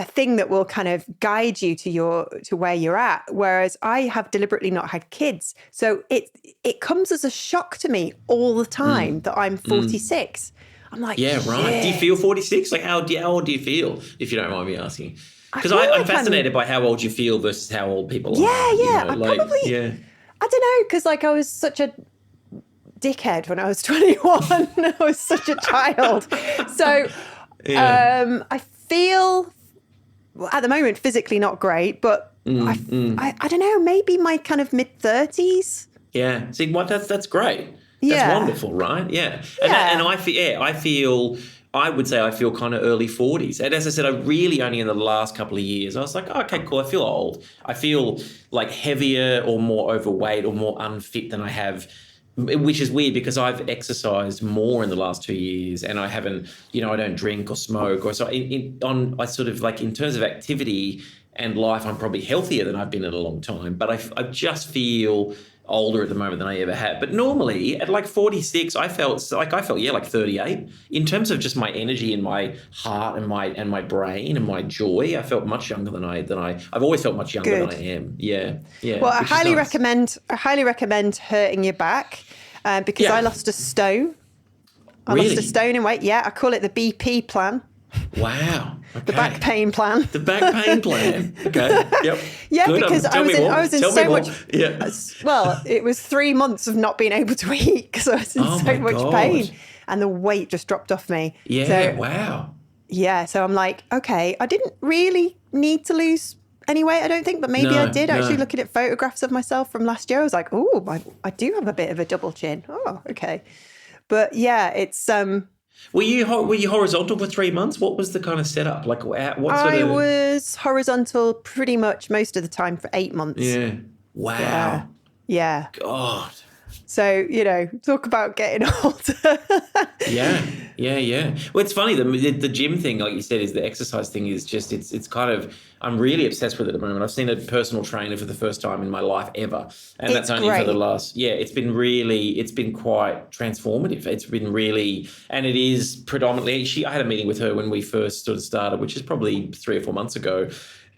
thing that will kind of guide you to where you're at. Whereas I have deliberately not had kids, so it comes as a shock to me all the time that I'm 46. I'm like,
yeah, right.
Shit.
Do you feel 46? Like, how old do you feel? If you don't mind me asking, because I'm fascinated by how old you feel versus how old people are.
Yeah. I don't know, because like I was such a dickhead when I was 21. I was such a child. So I feel at the moment physically not great, but I don't know, maybe my kind of mid-30s.
Yeah. See, what that's great. That's
Yeah.
wonderful, right? Yeah.
Yeah.
And I would say I feel kind of early 40s. And as I said, I really only in the last couple of years, I was like, oh, okay, cool. I feel old. I feel like heavier or more overweight or more unfit than I have, which is weird because I've exercised more in the last 2 years and I haven't, I don't drink or smoke or so I sort of like in terms of activity and life, I'm probably healthier than I've been in a long time, but I just feel older at the moment than I ever have. But normally at like 46, I felt like 38. In terms of just my energy and my heart and my brain and my joy, I felt much younger than I've always felt much younger than I am. Yeah. Yeah.
Well, I
which is nice.
highly recommend hurting your back because I lost a stone. I
Really?
lost a stone in weight. Yeah, I call it the BP plan.
Wow. Okay.
The back pain plan.
The back pain plan. Okay. Yep.
Yeah,
Good.
because I was in so much.
Yeah.
Well, it was 3 months of not being able to eat because I was in so much pain, and the weight just dropped off me.
Yeah.
So,
wow.
Yeah. So I'm like, okay, I didn't really need to lose any weight, I don't think, but maybe I did. Actually, looking at photographs of myself from last year, I was like, oh, I do have a bit of a double chin. Oh, okay. But yeah, it's
Were you horizontal for 3 months? What was the kind of setup? Like, what sort of?
I was horizontal pretty much most of the time for 8 months.
Yeah. Wow.
Yeah.
God.
So, talk about getting older.
Yeah. Well, it's funny. The gym thing, like you said, is the exercise thing is just, it's kind of, I'm really obsessed with it at the moment. I've seen a personal trainer for the first time in my life ever. And that's only for the last, it's been quite transformative. It's been really, and it is predominantly, I had a meeting with her when we first sort of started, which is probably 3 or 4 months ago.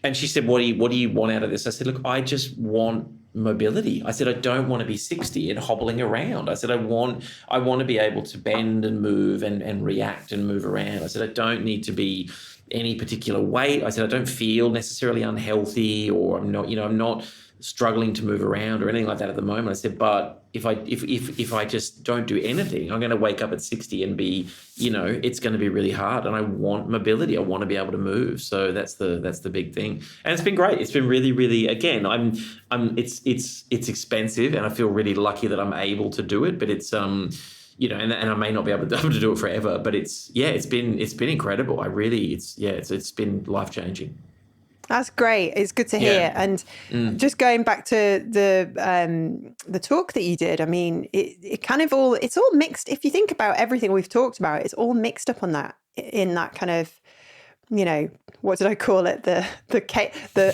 And she said, what do you want out of this? I said, look, I just want mobility. I said, I don't want to be 60 and hobbling around. I said, I want to be able to bend and move and react and move around. I said, I don't need to be any particular weight. I said, I don't feel necessarily unhealthy or I'm not struggling to move around or anything like that at the moment. I said, but if I just don't do anything, I'm going to wake up at 60 and be, it's going to be really hard. And I want mobility. I want to be able to move. So that's the big thing. And it's been great. It's been really, really, again, it's expensive and I feel really lucky that I'm able to do it, but it's, and I may not be able to do it forever, but it's been incredible. It's been life-changing.
That's great. It's good to hear. And just going back to the talk that you did, I mean, it's all mixed. If you think about everything we've talked about, it's all mixed up on that, in that kind of, what did I call it? The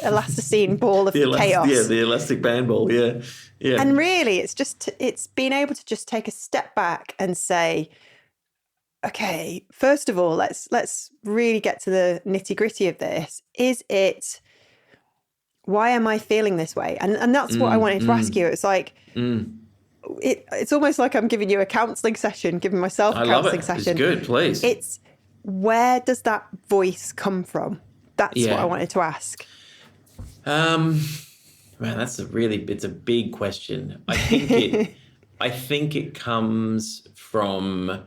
elasticine ball of chaos.
Yeah, the elastic band ball. Yeah. Yeah.
And really, it's being able to just take a step back and say, okay, first of all, let's really get to the nitty-gritty of this. Why am I feeling this way? And that's what I wanted to ask you. It's like, it's almost like I'm giving you a counselling session, giving myself a counselling session.
It's good, please.
It's, where does that voice come from? That's what I wanted to ask.
Man, it's a big question. I think it comes from,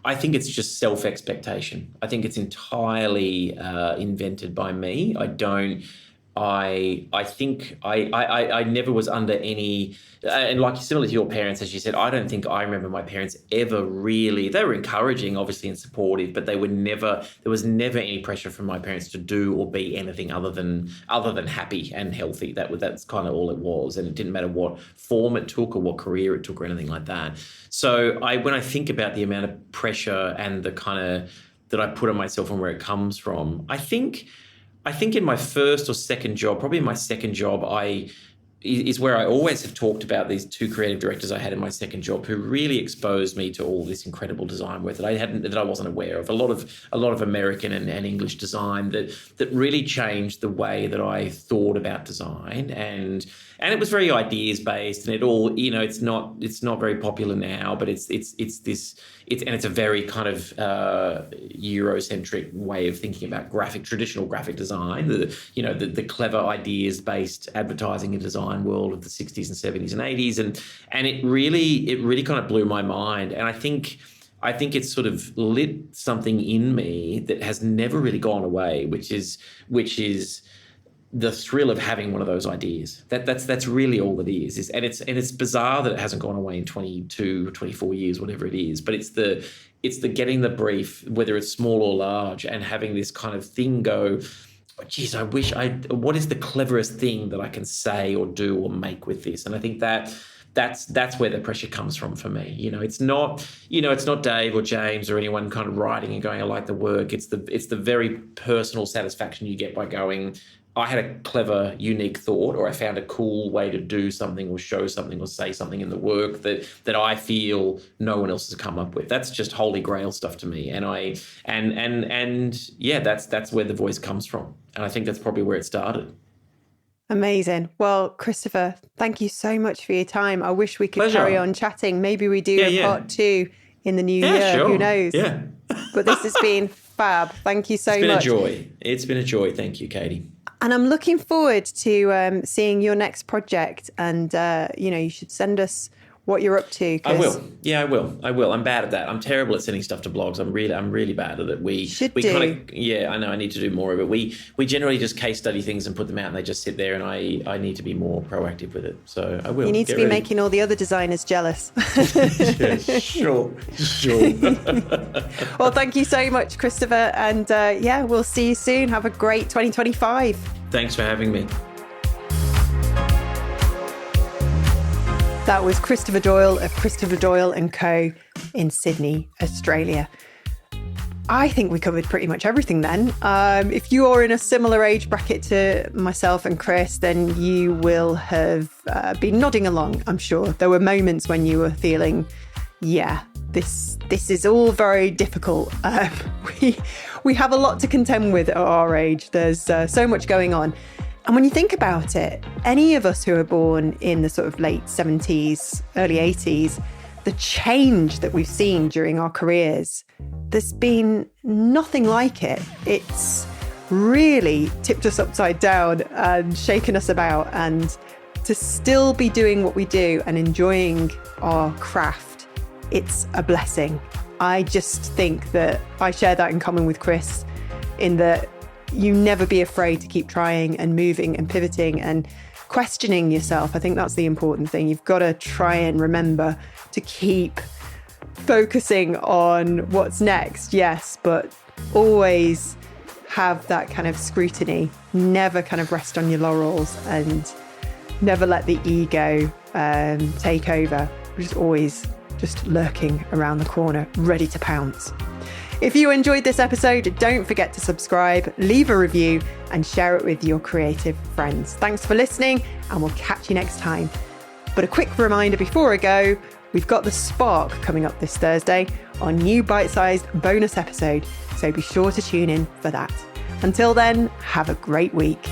I think it's just self-expectation. I think it's entirely invented by me. I think I never was under any, and like similar to your parents, as you said, I don't think I remember my parents ever really, they were encouraging, obviously, and supportive, but there was never any pressure from my parents to do or be anything other than happy and healthy. That's kind of all it was. And it didn't matter what form it took or what career it took or anything like that. So when I think about the amount of pressure and the kind of that I put on myself and where it comes from, I think in my first or second job, probably in my second job, is where I always have talked about these two creative directors I had in my second job who really exposed me to all this incredible design work that I wasn't aware of. A lot of American and English design that really changed the way that I thought about design, and it was very ideas based, and it all, it's not very popular now, but it's a very kind of Eurocentric way of thinking about traditional graphic design, the clever ideas based advertising and design world of the 60s and 70s and 80s, and it really kind of blew my mind. And I think it's sort of lit something in me that has never really gone away, which is the thrill of having one of those ideas. That's really all it is. And it's bizarre that it hasn't gone away in 22 or 24 years, whatever it is. But it's the getting the brief, whether it's small or large, and having this kind of thing go, oh, geez, what is the cleverest thing that I can say or do or make with this? And I think that's where the pressure comes from for me. It's not Dave or James or anyone kind of writing and going, I like the work. It's the very personal satisfaction you get by going, I had a clever, unique thought, or I found a cool way to do something or show something or say something in the work that I feel no one else has come up with. That's just holy grail stuff to me. And that's where the voice comes from. And I think that's probably where it started.
Amazing. Well, Christopher, thank you so much for your time. I wish we could
Pleasure.
Carry on chatting. Maybe we do a part 2 in the new year.
Sure.
Who knows?
Yeah.
But this has been fab. Thank you so much.
It's been a joy. It's been a joy. Thank you, Katie.
And I'm looking forward to seeing your next project. And, you should send us what you're up to.
I will. Yeah, I will. I'm bad at that. I'm terrible at sending stuff to blogs. I'm really bad at it. We kind of, yeah, I know. I need to do more of it. We generally just case study things and put them out, and they just sit there. And I need to be more proactive with it. So I will.
You need to be making all the other designers jealous.
Sure.
Well, thank you so much, Christopher. And we'll see you soon. Have a great 2025.
Thanks for having me.
That was Christopher Doyle of Christopher Doyle & Co. in Sydney, Australia. I think we covered pretty much everything then. If you are in a similar age bracket to myself and Chris, then you will have been nodding along, I'm sure. There were moments when you were feeling, yeah, this is all very difficult. We have a lot to contend with at our age. There's so much going on. And when you think about it, any of us who are born in the sort of late 70s, early 80s, the change that we've seen during our careers, there's been nothing like it. It's really tipped us upside down and shaken us about. And to still be doing what we do and enjoying our craft, it's a blessing. I just think that I share that in common with Chris, in that you never be afraid to keep trying and moving and pivoting and questioning yourself. I think that's the important thing. You've got to try and remember to keep focusing on what's next, yes, but always have that kind of scrutiny. Never kind of rest on your laurels and never let the ego take over, which is always just lurking around the corner, ready to pounce. If you enjoyed this episode, don't forget to subscribe, leave a review, and share it with your creative friends. Thanks for listening, and we'll catch you next time. But a quick reminder before I go, we've got the Spark coming up this Thursday, our new bite-sized bonus episode, so be sure to tune in for that. Until then, have a great week.